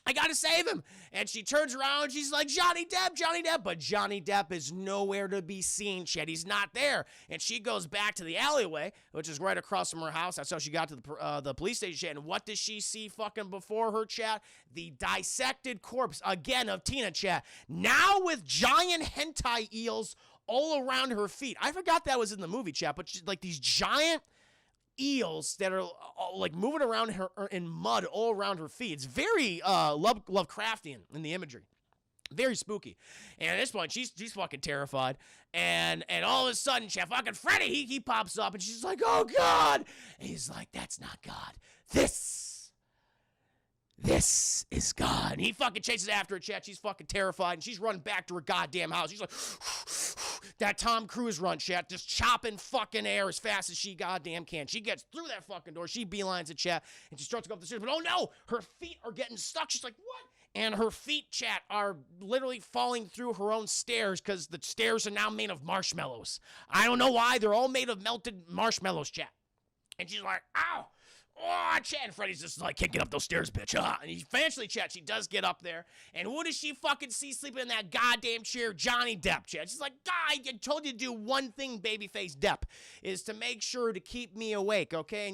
I gotta save him. And she turns around and she's like, Johnny Depp. But Johnny Depp is nowhere to be seen, chat. He's not there. And she goes back to the alleyway, which is right across from her house. That's how she got to the police station, chat. And what does she see fucking before her, chat? The dissected corpse, again, of Tina, chat. Now with giant hentai eels all around her feet. I forgot that was in the movie, chat. But like these giant eels that are like moving around her in mud all around her feet. It's very Lovecraftian in the imagery. Very spooky. And at this point, she's fucking terrified. And all of a sudden, fucking Freddy, he pops up and she's like, oh God. And he's like, that's not God. This is God. And he fucking chases after her, chat. She's fucking terrified. And she's running back to her goddamn house. She's like, that Tom Cruise run, chat. Just chopping fucking air as fast as she goddamn can. She gets through that fucking door. She beelines it, chat. And she starts to go up the stairs. But oh no, her feet are getting stuck. She's like, what? And her feet, chat, are literally falling through her own stairs because the stairs are now made of marshmallows. I don't know why. They're all made of melted marshmallows, chat. And she's like, ow. Oh, chat, and Freddy's just like, can't get up those stairs, bitch. And eventually, chat, she does get up there. And who does she fucking see sleeping in that goddamn chair? Johnny Depp, chat. She's like, I told you to do one thing, babyface Depp, is to make sure to keep me awake, okay?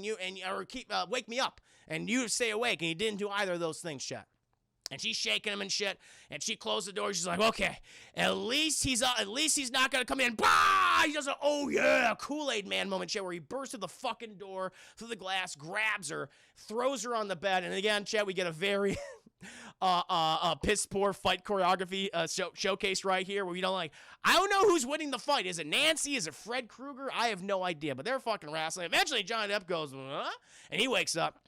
Wake me up. And you stay awake. And you didn't do either of those things, chat. And she's shaking him and shit. And she closed the door. She's like, okay, at least he's not going to come in. Bah! He does a, oh yeah, Kool-Aid Man moment, chat, where he bursts through the fucking door, through the glass, grabs her, throws her on the bed. And again, chat, we get a very piss poor fight choreography showcase right here where we don't I don't know who's winning the fight. Is it Nancy? Is it Fred Krueger? I have no idea. But they're fucking wrestling. Eventually, Johnny Depp goes, huh? And he wakes up.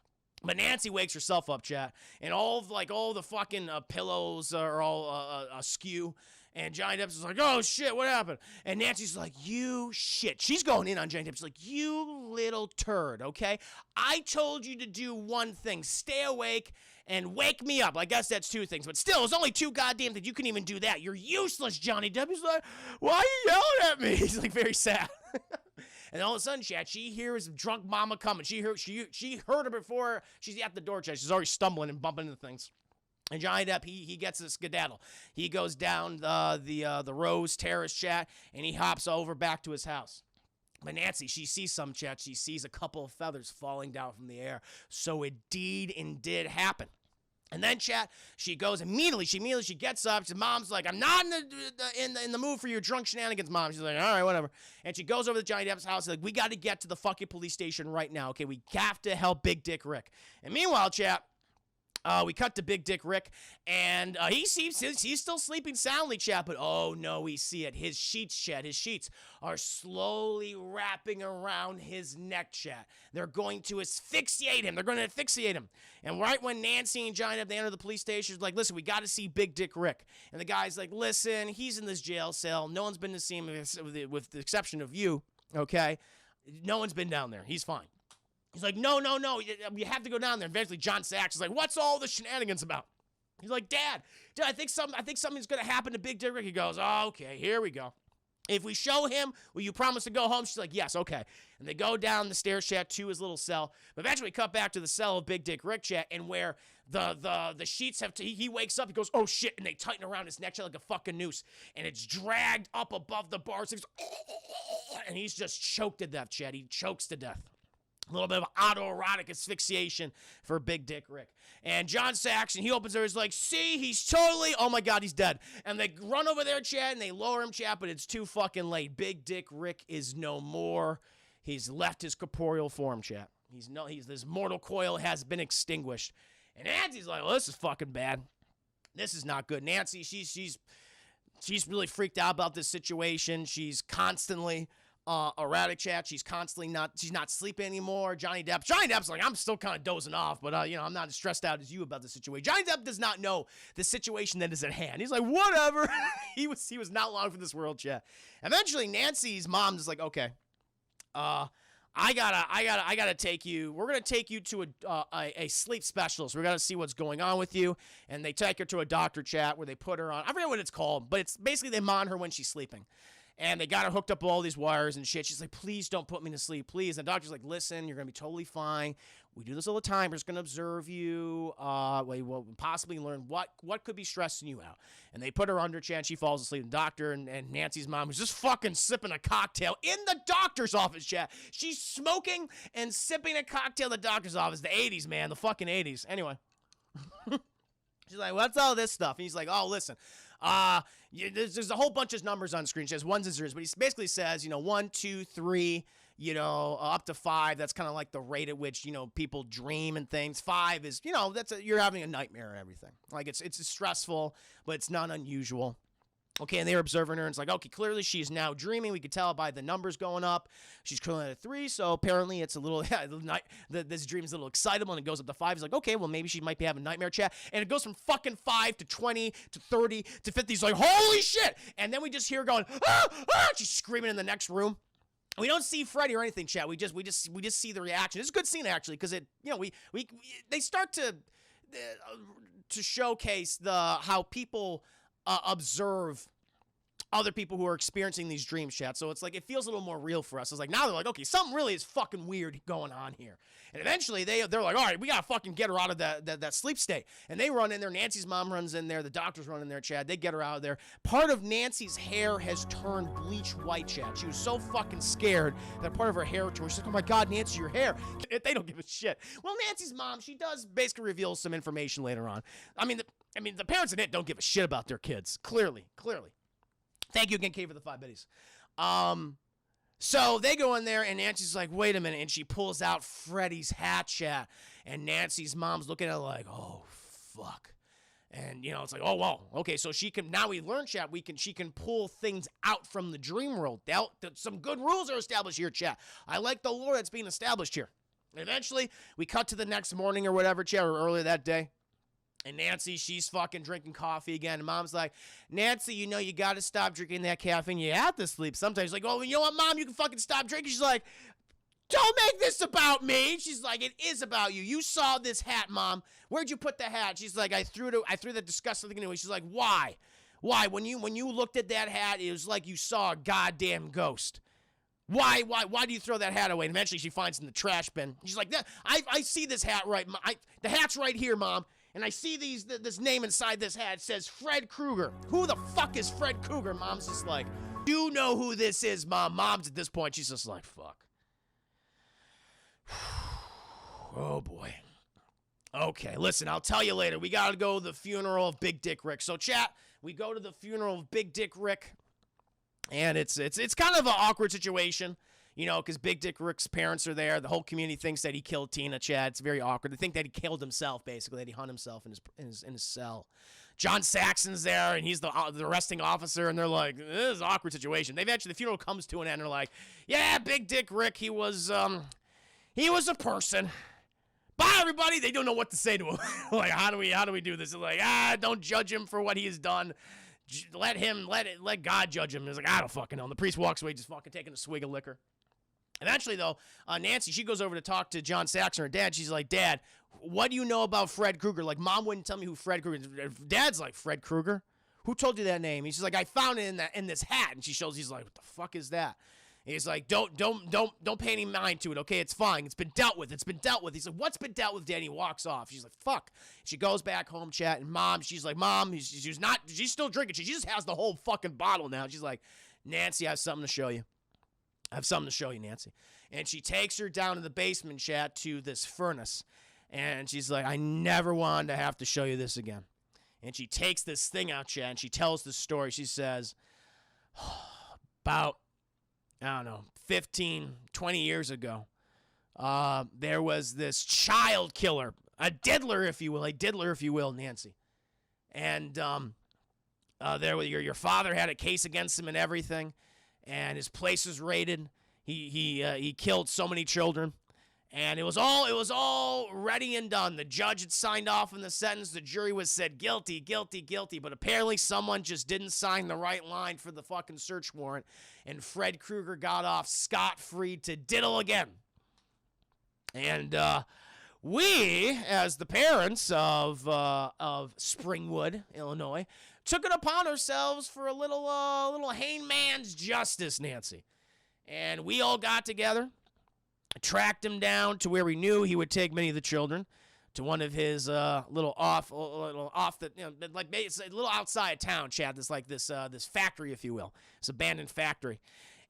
But Nancy wakes herself up, chat, and all the fucking pillows are all askew. And Johnny Depp's like, oh shit, what happened? And Nancy's like, you shit. She's going in on Johnny Depp. She's like, you little turd, okay? I told you to do one thing, stay awake and wake me up. I guess that's two things, but still, it's only two goddamn things. You can even do that. You're useless, Johnny Depp. He's like, why are you yelling at me? He's like very sad. And all of a sudden, chat, she hears drunk mama coming. She heard her before she's at the door, chat. She's already stumbling and bumping into things. And Johnny Depp, he gets a skedaddle. He goes down the Rose Terrace, chat, and he hops over back to his house. But Nancy, she sees some, chat. She sees a couple of feathers falling down from the air. So it did happen. And then, chat, she goes immediately. She gets up. Mom's like, I'm not in the mood for your drunk shenanigans, Mom. She's like, all right, whatever. And she goes over to Johnny Depp's house. Like, we got to get to the fucking police station right now. Okay, we have to help Big Dick Rick. And meanwhile, chat, we cut to Big Dick Rick, and he's still sleeping soundly, chat, but oh no, we see it. His sheets, chat, his sheets are slowly wrapping around his neck, chat. They're going to asphyxiate him. And right when Nancy and Johnny Depp, they enter the police station, it's like, listen, we got to see Big Dick Rick. And the guy's like, listen, he's in this jail cell. No one's been to see him with the exception of you, okay? No one's been down there. He's fine. He's like, no, you have to go down there. Eventually, John Sachs is like, what's all the shenanigans about? He's like, Dad, I think something's going to happen to Big Dick Rick. He goes, oh, okay, here we go. If we show him, will you promise to go home? She's like, yes, okay. And they go down the stairs, chat, to his little cell. But eventually, cut back to the cell of Big Dick Rick, chat, and where the sheets have he wakes up, he goes, oh, shit, and they tighten around his neck, chat, like a fucking noose. And it's dragged up above the bars. And he's just choked to death, chat. He chokes to death. A little bit of autoerotic asphyxiation for Big Dick Rick. And John Saxon, he opens there, he's like, see, he's totally, oh my God, he's dead. And they run over there, chat, and they lower him, chat, but it's too fucking late. Big Dick Rick is no more. He's left his corporeal form, chat. His mortal coil has been extinguished. And Nancy's like, well, this is fucking bad. This is not good. Nancy, she's really freaked out about this situation. She's constantly erratic chat. She's not sleeping anymore. Johnny Depp's like, I'm still kind of dozing off, but I'm not as stressed out as you about the situation. Johnny Depp does not know the situation that is at hand. He's like, whatever. he was not long for this world, chat. Eventually, Nancy's mom is like, okay, I gotta take you. We're gonna take you to a sleep specialist. We're gonna see what's going on with you. And they take her to a doctor chat where they put her on. I forget what it's called, but it's basically they monitor her when she's sleeping. And they got her hooked up with all these wires and shit. She's like, please don't put me to sleep, please. And the doctor's like, listen, you're going to be totally fine. We do this all the time. We're just going to observe you. We will possibly learn what could be stressing you out. And they put her under chat. She falls asleep. The doctor and Nancy's mom was just fucking sipping a cocktail in the doctor's office, chat. She's smoking and sipping a cocktail in the doctor's office. The 80s, man. The fucking 80s. Anyway. She's like, what's all this stuff? And he's like, oh, listen. There's a whole bunch of numbers on the screen. She has ones and zeros, but he basically says, 1, 2, 3, up to 5. That's kind of like the rate at which, people dream and things. 5 is, you're having a nightmare and everything. Like it's stressful, but it's not unusual. Okay, and they were observing her, and it's like, okay, clearly she's now dreaming. We could tell by the numbers going up. She's currently at 3, so apparently it's a little, this dream is a little excitable, and it goes up to 5. He's like, okay, well, maybe she might be having nightmare chat. And it goes from fucking 5 to 20 to 30 to 50. He's like, holy shit! And then we just hear her going, she's screaming in the next room. We don't see Freddy or anything, chat. We just see the reaction. It's a good scene, actually, because they start to showcase how people observe other people who are experiencing these dreams, chat. So it's like, it feels a little more real for us. It's like, now they're like, okay, something really is fucking weird going on here. And eventually they're like, all right, we gotta fucking get her out of that sleep state. And they run in there. Nancy's mom runs in there. The doctors run in there, chat. They get her out of there. Part of Nancy's hair has turned bleach white, chat. She was so fucking scared that part of her hair turned. She's like, oh my God, Nancy, your hair. They don't give a shit. Well, Nancy's mom, she does basically reveal some information later on. I mean, the parents in it don't give a shit about their kids. Clearly. Thank you again, Kay, for the 5 biddies. So they go in there, and Nancy's like, wait a minute, and she pulls out Freddy's hat, chat. And Nancy's mom's looking at her like, oh, fuck. And, it's like, oh, wow. Okay, so now we learn, chat, she can pull things out from the dream world. Some good rules are established here, chat. I like the lore that's being established here. And eventually, we cut to the next morning or whatever, chat, or earlier that day. And Nancy, she's fucking drinking coffee again. And Mom's like, Nancy, you got to stop drinking that caffeine. You have to sleep sometimes. She's like, oh, you know what, Mom? You can fucking stop drinking. She's like, don't make this about me. She's like, it is about you. You saw this hat, Mom. Where'd you put the hat? She's like, I threw the disgusting thing away. She's like, why? Why? When you looked at that hat, it was like you saw a goddamn ghost. Why do you throw that hat away? And eventually she finds it in the trash bin. She's like, I see this hat right. The hat's right here, Mom. And I see this name inside this hat. It says Fred Krueger. Who the fuck is Fred Krueger? Mom's just like, you know who this is, Mom. Mom's at this point, she's just like, fuck. Oh, boy. Okay, listen, I'll tell you later. We gotta go to the funeral of Big Dick Rick. So, chat, we go to the funeral of Big Dick Rick. And it's kind of an awkward situation. Because Big Dick Rick's parents are there. The whole community thinks that he killed Tina, Chad. It's very awkward. They think that he killed himself, basically, that he hung himself in his cell. John Saxon's there, and he's the arresting officer, and they're like, this is an awkward situation. The funeral comes to an end, and they're like, yeah, Big Dick Rick, he was a person. Bye, everybody. They don't know what to say to him. Like, how do we do this? They're like, don't judge him for what he has done. Let God judge him. He's like, I don't fucking know. And the priest walks away, just fucking taking a swig of liquor. Eventually, though, Nancy, she goes over to talk to John Saxon, her dad. She's like, Dad, what do you know about Fred Krueger? Like, Mom wouldn't tell me who Fred Krueger is. Dad's like, Fred Krueger? Who told you that name? He's like, I found it in this hat. And she shows, he's like, what the fuck is that? And he's like, don't pay any mind to it, okay? It's fine. It's been dealt with. He's like, what's been dealt with, Dad? And he walks off. She's like, fuck. She goes back home, chat, and she's like, Mom, she's still drinking. She just has the whole fucking bottle now. She's like, Nancy, I have something to show you. Nancy. And she takes her down to the basement, chat, to this furnace. And she's like, I never wanted to have to show you this again. And she takes this thing out, chat, and she tells the story. She says, about, 15, 20 years ago, there was this child killer, a diddler, if you will, Nancy. And your father had a case against him and everything. And his place was raided. He killed so many children. And it was all ready and done. The judge had signed off on the sentence. The jury was said guilty, guilty, guilty. But apparently someone just didn't sign the right line for the fucking search warrant. And Fred Krueger got off scot-free to diddle again. And we, as the parents of Springwood, Illinois, took it upon ourselves for a little hangman's justice, Nancy. And we all got together, tracked him down to where we knew he would take many of the children, to one of his little off the, like it's a little outside town, Chad. This this factory, if you will, this abandoned factory,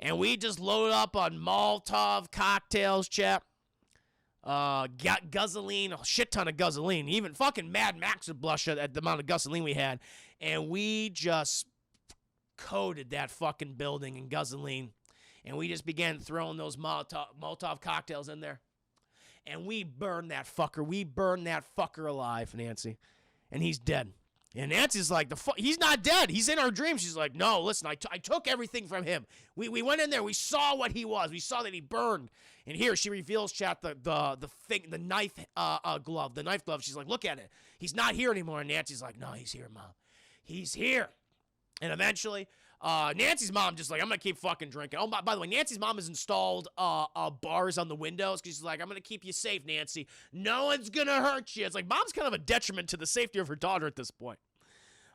and we just loaded up on Molotov cocktails, chap. Got gasoline, a shit ton of gasoline. Even fucking Mad Max would blush at the amount of gasoline we had, and we just coated that fucking building in gasoline. And we just began throwing those Molotov cocktails in there. And we burned that fucker. We burned that fucker alive, Nancy. And he's dead. And Nancy's like, he's not dead. He's in our dreams. She's like, no, listen, I took everything from him. We went in there. We saw what he was. We saw that he burned. And here she reveals, chat, the knife glove. The knife glove. She's like, look at it. He's not here anymore. And Nancy's like, no, he's here, Mom. He's here. And eventually, Nancy's mom just like, I'm going to keep fucking drinking. Oh, by the way, Nancy's mom has installed bars on the windows because she's like, I'm going to keep you safe, Nancy. No one's going to hurt you. It's like, mom's kind of a detriment to the safety of her daughter at this point.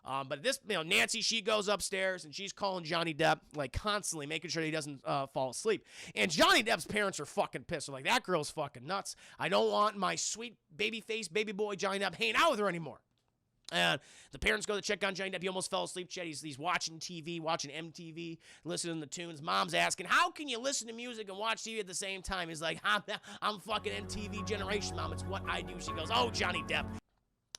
But this, Nancy, she goes upstairs and she's calling Johnny Depp, like, constantly making sure he doesn't fall asleep. And Johnny Depp's parents are fucking pissed. They're like, that girl's fucking nuts. I don't want my sweet baby face baby boy Johnny Depp hanging out with her anymore. And the parents go to check on Johnny Depp. He almost fell asleep. He's watching TV, watching MTV, listening to tunes. Mom's asking, how can you listen to music and watch TV at the same time? He's like, I'm fucking MTV generation, Mom. It's what I do. She goes, oh, Johnny Depp.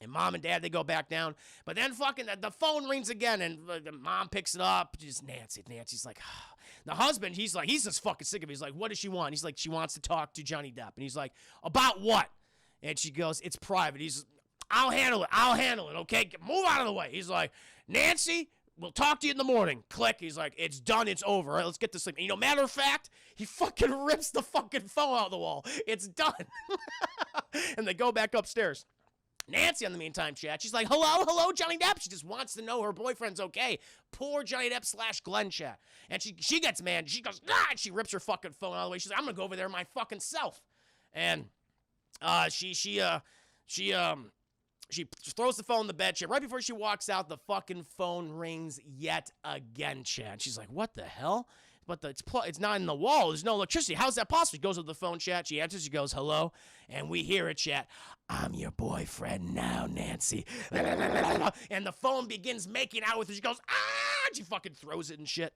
And Mom and Dad, they go back down. But then fucking the phone rings again, and the mom picks it up. Just Nancy's like, oh. The husband, he's just fucking sick of it. He's like, what does she want? He's like, she wants to talk to Johnny Depp. And he's like, about what? And she goes, it's private. He's I'll handle it, okay? Move out of the way. He's like, Nancy, we'll talk to you in the morning. Click. He's like, it's done, it's over. All right, let's get to sleep. And, matter of fact, he fucking rips the fucking phone out of the wall. It's done. And they go back upstairs. Nancy, in the meantime, chat, she's like, hello, Johnny Depp. She just wants to know her boyfriend's okay. Poor Johnny Depp / Glenn, chat. And she gets mad. She goes, and she rips her fucking phone out of the way. She's like, I'm going to go over there my fucking self. And she throws the phone in the bed, chat. Right before she walks out, the fucking phone rings yet again, chat. She's like, what the hell? But it's not in the wall. There's no electricity. How's that possible? She goes to the phone, chat. She answers. She goes, hello. And we hear it, chat. I'm your boyfriend now, Nancy. And the phone begins making out with her. She goes, ah! She fucking throws it and shit.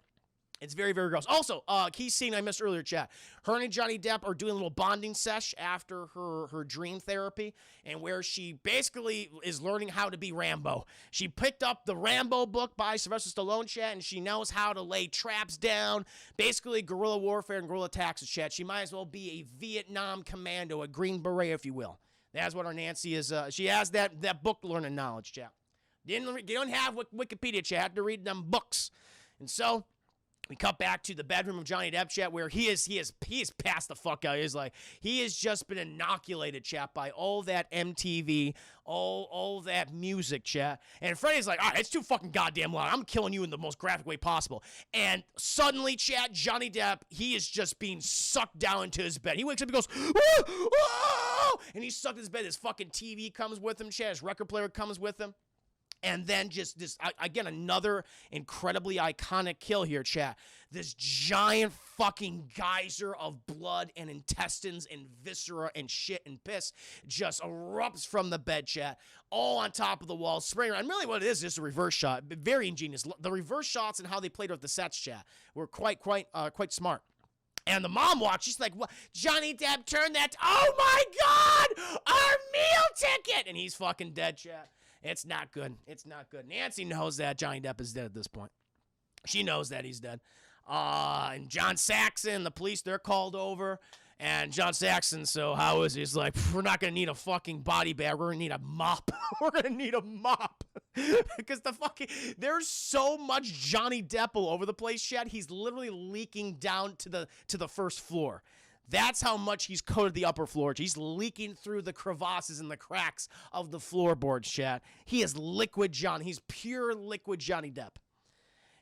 It's very, very gross. Also, key scene I missed earlier, chat. Her and Johnny Depp are doing a little bonding sesh after her dream therapy, and where she basically is learning how to be Rambo. She picked up the Rambo book by Sylvester Stallone, chat, and she knows how to lay traps down, basically guerrilla warfare and guerrilla tactics, chat. She might as well be a Vietnam commando, a Green Beret, if you will. That's what our Nancy is. She has that book learning knowledge, chat. You don't have Wikipedia, chat. You have to read them books. And so we cut back to the bedroom of Johnny Depp, chat, where he is passed the fuck out. He has just been inoculated, chat, by all that MTV, all that music, chat. And Freddy's like, all right, it's too fucking goddamn loud. I'm killing you in the most graphic way possible. And suddenly, chat, Johnny Depp, he is just being sucked down into his bed. He wakes up and goes, ah! Ah! And he's sucked in his bed. His fucking TV comes with him, chat. His record player comes with him. And then just this, again, another incredibly iconic kill here, chat. This giant fucking geyser of blood and intestines and viscera and shit and piss just erupts from the bed, chat, all on top of the wall, spraying around. Really what it is just a reverse shot. Very ingenious. The reverse shots and how they played with the sets, chat, were quite smart. And the mom watched. She's like, what? Johnny Depp, turn that. Oh, my God! Our meal ticket! And he's fucking dead, chat. It's not good. It's not good. Nancy knows that Johnny Depp is dead at this point. She knows that he's dead. And John Saxon, the police, they're called over. And John Saxon, so how is he? He's like, we're not going to need a fucking body bag. We're going to need a mop. We're going to need a mop. Because there's so much Johnny Depp all over the place, Chad. He's literally leaking down to the first floor. That's how much he's coated the upper floor. He's leaking through the crevasses and the cracks of the floorboards, Chad. He is liquid John. He's pure liquid Johnny Depp.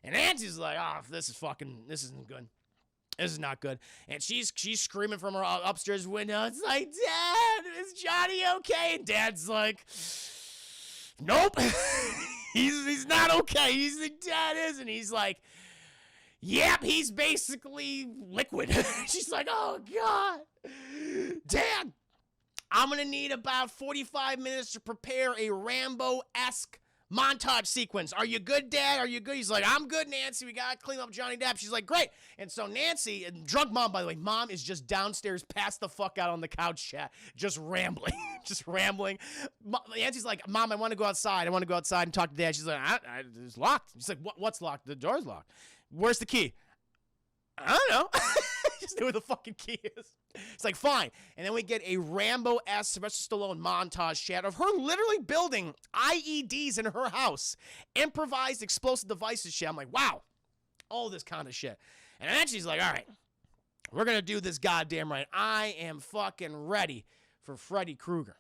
And Nancy's like, this isn't good. This is not good. And she's screaming from her upstairs window. It's like, Dad, is Johnny okay? And Dad's like, nope. he's not okay. Dad is. And he's like, yep, he's basically liquid. She's like, oh, God. Dad, I'm going to need about 45 minutes to prepare a Rambo-esque montage sequence. Are you good, Dad? Are you good? He's like, I'm good, Nancy. We got to clean up Johnny Depp. She's like, great. And so Nancy, and drunk mom, by the way, mom is just downstairs, passed the fuck out on the couch, chat, just rambling. Just rambling. Nancy's like, Mom, I want to go outside. I want to go outside and talk to Dad. She's like, it's locked. She's like, what's locked? The door's locked. Where's the key? I don't know. Just know where the fucking key is. It's like, fine. And then we get a Rambo-esque Sylvester Stallone montage chat of her literally building IEDs in her house. Improvised explosive devices shit. I'm like, wow. All this kind of shit. And then she's like, all right. We're going to do this goddamn right. I am fucking ready for Freddy Krueger.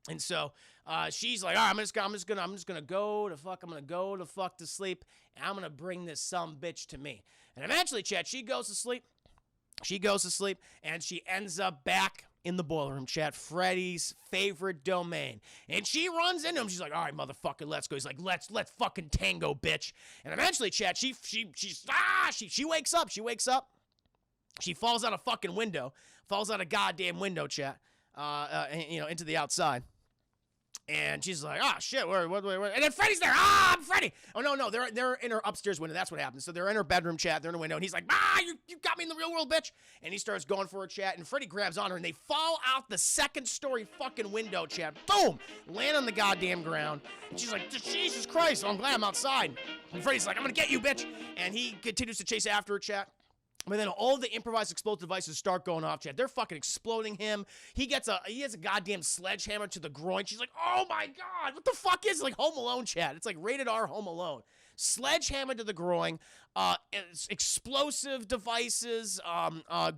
And so she's like, all right, I'm just gonna go to fuck to sleep, and I'm gonna bring this bitch to me. And eventually, chat, she goes to sleep. She goes to sleep, and she ends up back in the boiler room, chat, Freddy's favorite domain. And she runs into him. She's like, all right, motherfucker, let's go. He's like, let's fucking tango, bitch. And eventually, chat, she wakes up. She wakes up. She falls out a fucking window. Falls out a goddamn window, chat. Into the outside. And she's like, oh, shit, where? And then Freddy's there. I'm Freddy. Oh, no, they're in her upstairs window. That's what happens. So they're in her bedroom, chat. They're in the window. And he's like, you got me in the real world, bitch. And he starts going for a chat. And Freddy grabs on her. And they fall out the second-story fucking window, chat. Boom. Land on the goddamn ground. And she's like, Jesus Christ. I'm glad I'm outside. And Freddy's like, I'm going to get you, bitch. And he continues to chase after her, chat. But then all the improvised explosive devices start going off, Chad. They're fucking exploding him. He has a goddamn sledgehammer to the groin. She's like, oh my God, what the fuck is it? Like Home Alone, Chad. It's like rated R Home Alone. Sledgehammer to the groin. Explosive devices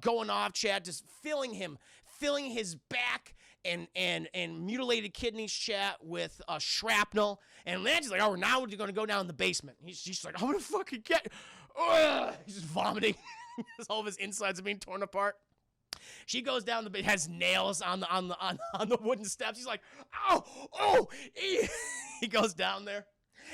going off, Chad. Just filling his back and mutilated kidneys, chat, with shrapnel. And Lance's like, oh, now we're going to go down in the basement. She's like, I'm going to fucking get... He's just vomiting. All of his insides are being torn apart. She goes down has nails on the wooden steps. He's like, oh. He goes down there.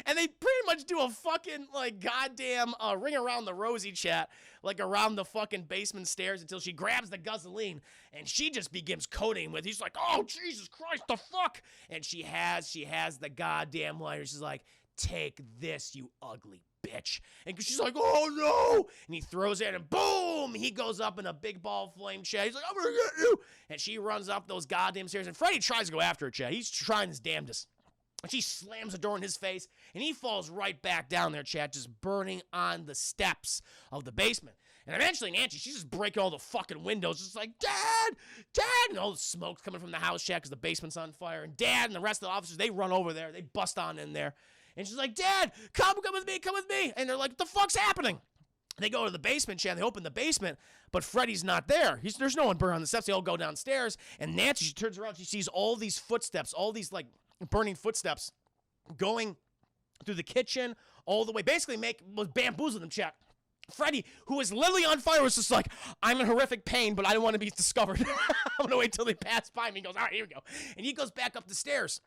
And they pretty much do a fucking, like, goddamn ring around the rosy, chat, like around the fucking basement stairs until she grabs the gasoline and she just begins coating with. He's like, oh, Jesus Christ, the fuck? And she has the goddamn lighter. She's like, take this, you ugly bitch. And she's like, oh no. And he throws it and boom, he goes up in a big ball of flame, chat. He's like, I'm gonna get you. And she runs up those goddamn stairs. And Freddy tries to go after her, chat. He's trying his damnedest. And she slams the door in his face, and he falls right back down there, chat, just burning on the steps of the basement. And eventually, Nancy, she's just breaking all the fucking windows, just like, Dad! And all the smoke's coming from the house, chat, because the basement's on fire. And Dad and the rest of the officers, they run over there. They bust on in there. And she's like, Dad, come with me. And they're like, what the fuck's happening? They go to the basement, chat. They open the basement, but Freddy's not there. There's no one burning on the steps. They all go downstairs. And Nancy, she turns around. She sees all these footsteps, all these, like, burning footsteps going through the kitchen all the way. Basically was bamboozling them, chat. Freddy, who was literally on fire, was just like, I'm in horrific pain, but I don't want to be discovered. I'm going to wait till they pass by me. He goes, all right, here we go. And he goes back up the stairs.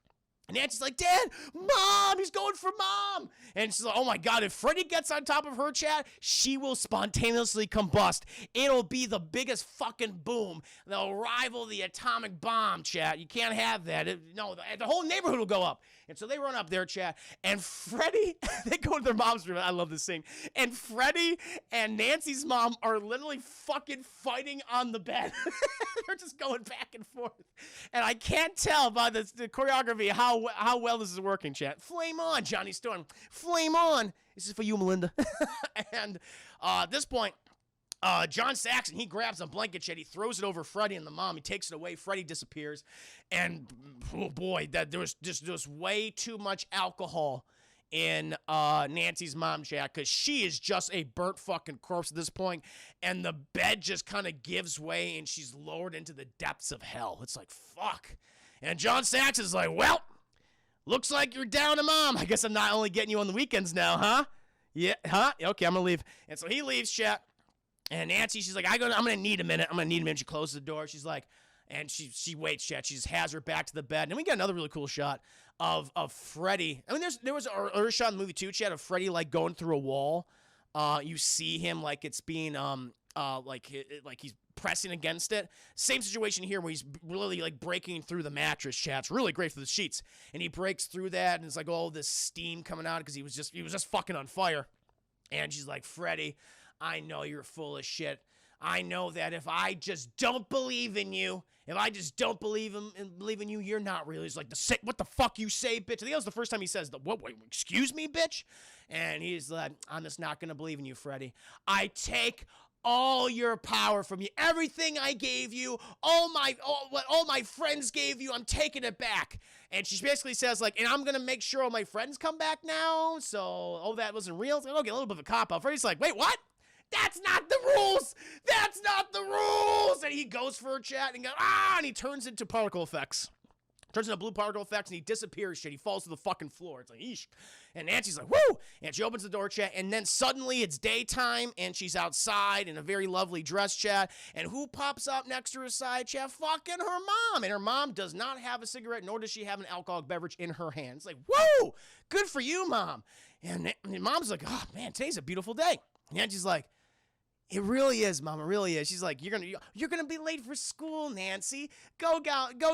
And Nancy's like, Dad, Mom, he's going for Mom. And she's like, oh my God, if Freddy gets on top of her, chat, she will spontaneously combust. It'll be the biggest fucking boom. They'll rival the atomic bomb, chat. You can't have that. The whole neighborhood will go up. And so they run up there, chat. And Freddy, they go to their mom's room. I love this scene. And Freddy and Nancy's mom are literally fucking fighting on the bed. They're just going back and forth. And I can't tell by the choreography how well this is working, chat. Flame on, Johnny Storm. Flame on. This is for you, Melinda. And at this point, John Saxon, he grabs a blanket shed, he throws it over Freddy and the mom, he takes it away, Freddy disappears, and oh boy, there was just way too much alcohol in Nancy's mom, chat, because she is just a burnt fucking corpse at this point, and the bed just kind of gives way, and she's lowered into the depths of hell. It's like, fuck. And John Saxon's like, well, looks like you're down to mom. I guess I'm not only getting you on the weekends now, huh? Yeah, huh? Okay, I'm gonna leave. And so he leaves, chat. And Nancy, she's like, I'm gonna need a minute. She closes the door. She's like, and she waits, chat. She just has her back to the bed. And then we get another really cool shot of Freddy. I mean, there was an earlier shot in the movie too, chat, of Freddy like going through a wall. You see him like it's being like he's pressing against it. Same situation here where he's really like breaking through the mattress, chat. It's really great for the sheets. And he breaks through that, and it's like all this steam coming out because he was just fucking on fire. And she's like, Freddy, I know you're full of shit. I know that if I just don't believe in you, if I just don't believe in you, you're not real. He's like, what the fuck you say, bitch? I think that was the first time he says, what, excuse me, bitch? And he's like, I'm just not going to believe in you, Freddy. I take all your power from you. Everything I gave you, what all my friends gave you, I'm taking it back. And she basically says, like, and I'm going to make sure all my friends come back now. So, that wasn't real. It's like, okay, a little bit of a cop-out. Freddy's like, wait, what? That's not the rules! That's not the rules! And he goes for a chat and goes, and he turns into particle effects. Turns into blue particle effects, and he disappears, shit. He falls to the fucking floor. It's like, eesh. And Nancy's like, woo! And she opens the door, chat, and then suddenly it's daytime, and she's outside in a very lovely dress, chat. And who pops up next to her side, chat? Fucking her mom. And her mom does not have a cigarette, nor does she have an alcoholic beverage in her hand. It's like, woo! Good for you, mom. And mom's like, oh, man, today's a beautiful day. And Nancy's like, it really is, Mom. It really is. She's like, you're gonna be late for school, Nancy. Go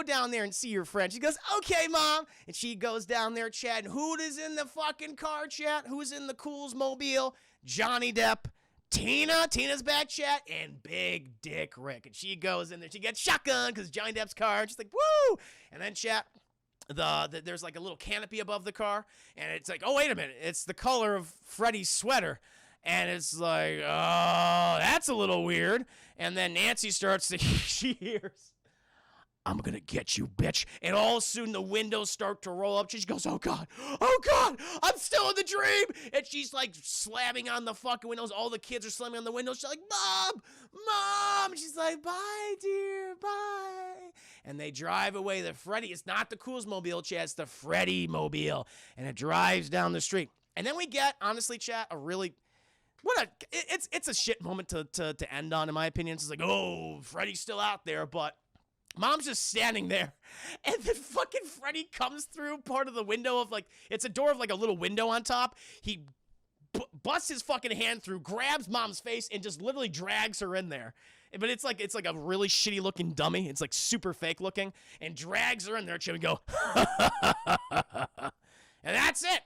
down there and see your friend. She goes, okay, Mom. And she goes down there, chat. And who is in the fucking car, chat? Who's in the Cools mobile? Johnny Depp, Tina's back, chat, and Big Dick Rick. And she goes in there. She gets shotgun because Johnny Depp's car. And she's like, woo! And then, chat, there's like a little canopy above the car, and it's like, oh, wait a minute, it's the color of Freddy's sweater. And it's like, oh, that's a little weird. And then Nancy starts to, she hears, I'm gonna get you, bitch. And all of a sudden the windows start to roll up. She goes, oh God, I'm still in the dream. And she's like slamming on the fucking windows. All the kids are slamming on the windows. She's like, Mom. She's like, bye, dear, bye. And they drive away. The Freddy, it's not the Cools mobile, chat, it's the Freddy mobile. And it drives down the street. And then we get, honestly, chat, a really, it's a shit moment to end on, in my opinion. It's like, oh, Freddy's still out there, but Mom's just standing there, and then fucking Freddy comes through part of the window of, like, it's a door of, like, a little window on top. He busts his fucking hand through, grabs Mom's face, and just literally drags her in there. But it's like a really shitty looking dummy. It's like super fake looking, and drags her in there. And go, and that's it.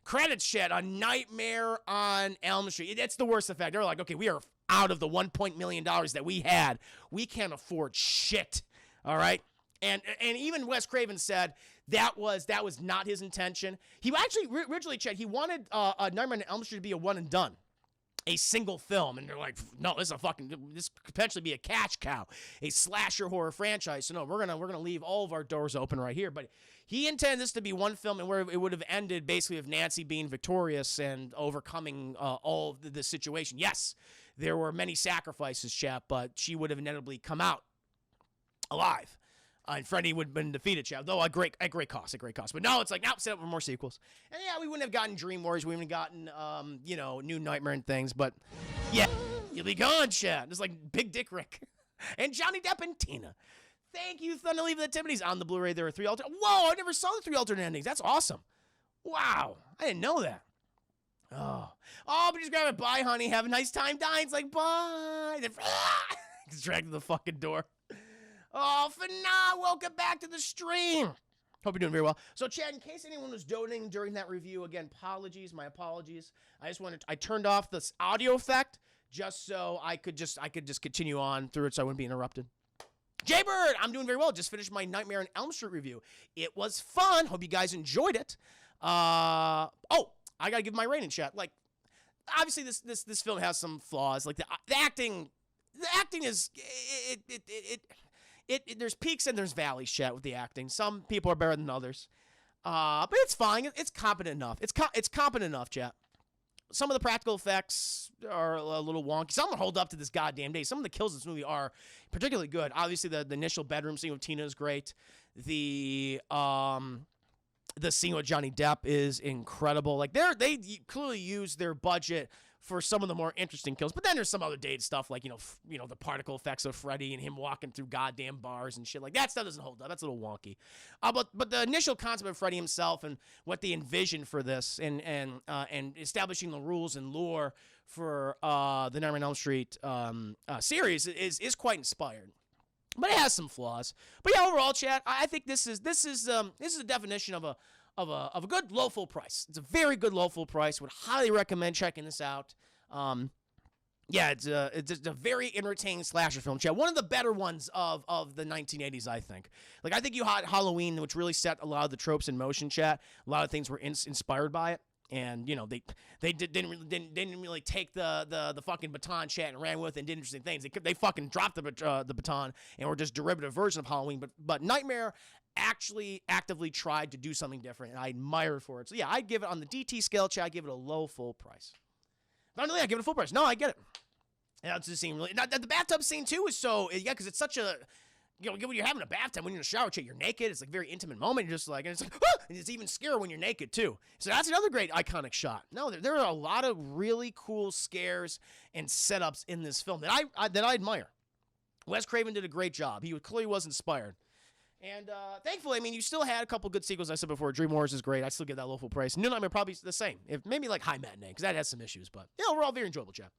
Credits, shed on Nightmare on Elm Street. That's the worst effect. They're like, okay, we are out of the $1 million that we had. We can't afford shit. All right. And even Wes Craven said that was not his intention. He actually originally, Chet, he wanted Nightmare on Elm Street to be a one and done, a single film. And they're like, no, this could potentially be a cash cow, a slasher horror franchise. So no, we're gonna leave all of our doors open right here. But he intended this to be one film, and where it would have ended basically with Nancy being victorious and overcoming all of the situation. Yes, there were many sacrifices, chap, but she would have inevitably come out alive. And Freddy would have been defeated, chap, though at great cost. But no, it's like, now set up for more sequels. And yeah, we wouldn't have gotten Dream Warriors. We wouldn't have gotten, New Nightmare and things. But yeah, you'll be gone, chat. It's like Big Dick Rick and Johnny Depp and Tina. Thank you, Thunder Leave Activities. On the Blu-ray, there are 3 alternate. Whoa, I never saw the 3 alternate endings. That's awesome. Wow, I didn't know that. Oh, but just grab it. Bye, honey. Have a nice time dying. It's like, bye. He's dragged to the fucking door. Oh, Fana, welcome back to the stream. Hope you're doing very well. So, Chad, in case anyone was donating during that review, again, my apologies. I turned off this audio effect just so I could just continue on through it so I wouldn't be interrupted. Jaybird, I'm doing very well. Just finished my Nightmare on Elm Street review. It was fun. Hope you guys enjoyed it. I gotta give my rating, chat. Like, obviously this film has some flaws. Like the acting is there's peaks and there's valleys, chat, with the acting. Some people are better than others. But it's fine. It's competent enough. It's competent enough, chat. Some of the practical effects are a little wonky. Some will hold up to this goddamn day. Some of the kills in this movie are particularly good. Obviously, the initial bedroom scene with Tina is great. The scene with Johnny Depp is incredible. Like they clearly use their budget for some of the more interesting kills. But then there's some other dated stuff like, the particle effects of Freddy and him walking through goddamn bars and shit. Like, that stuff doesn't hold up. That's a little wonky. But the initial concept of Freddy himself and what they envisioned for this and establishing the rules and lore for the Nightmare on Elm Street series is quite inspired. But it has some flaws. But yeah, overall, chat, I think this is a definition of a good low full price. It's a very good low full price. Would highly recommend checking this out. It's a very entertaining slasher film, chat. One of the better ones of the 1980s, I think. Like, I think you had Halloween, which really set a lot of the tropes in motion, chat. A lot of things were inspired by it. And they didn't really take the fucking baton, chat, and ran with it and did interesting things. They fucking dropped the baton and were just derivative version of Halloween. But Nightmare actually actively tried to do something different, and I admire it for it. So yeah, I'd give it on the DT scale, chat. I give it a low full price. Not only I give it a full price. No, I get it. Yeah, it's the scene really. The bathtub scene too is so because it's such a. When you're having a bathtub, when you're in the shower, you're naked. It's like a very intimate moment. You're just like, and it's like, ah! And it's even scarier when you're naked too. So that's another great iconic shot. No, there are a lot of really cool scares and setups in this film that I admire. Wes Craven did a great job. He clearly was inspired. And thankfully, I mean, you still had a couple good sequels. I said before, Dream Warriors is great. I still give that low full price. New Nightmare probably the same. Maybe like High Matinee, because that has some issues. But yeah, overall, very enjoyable, chat.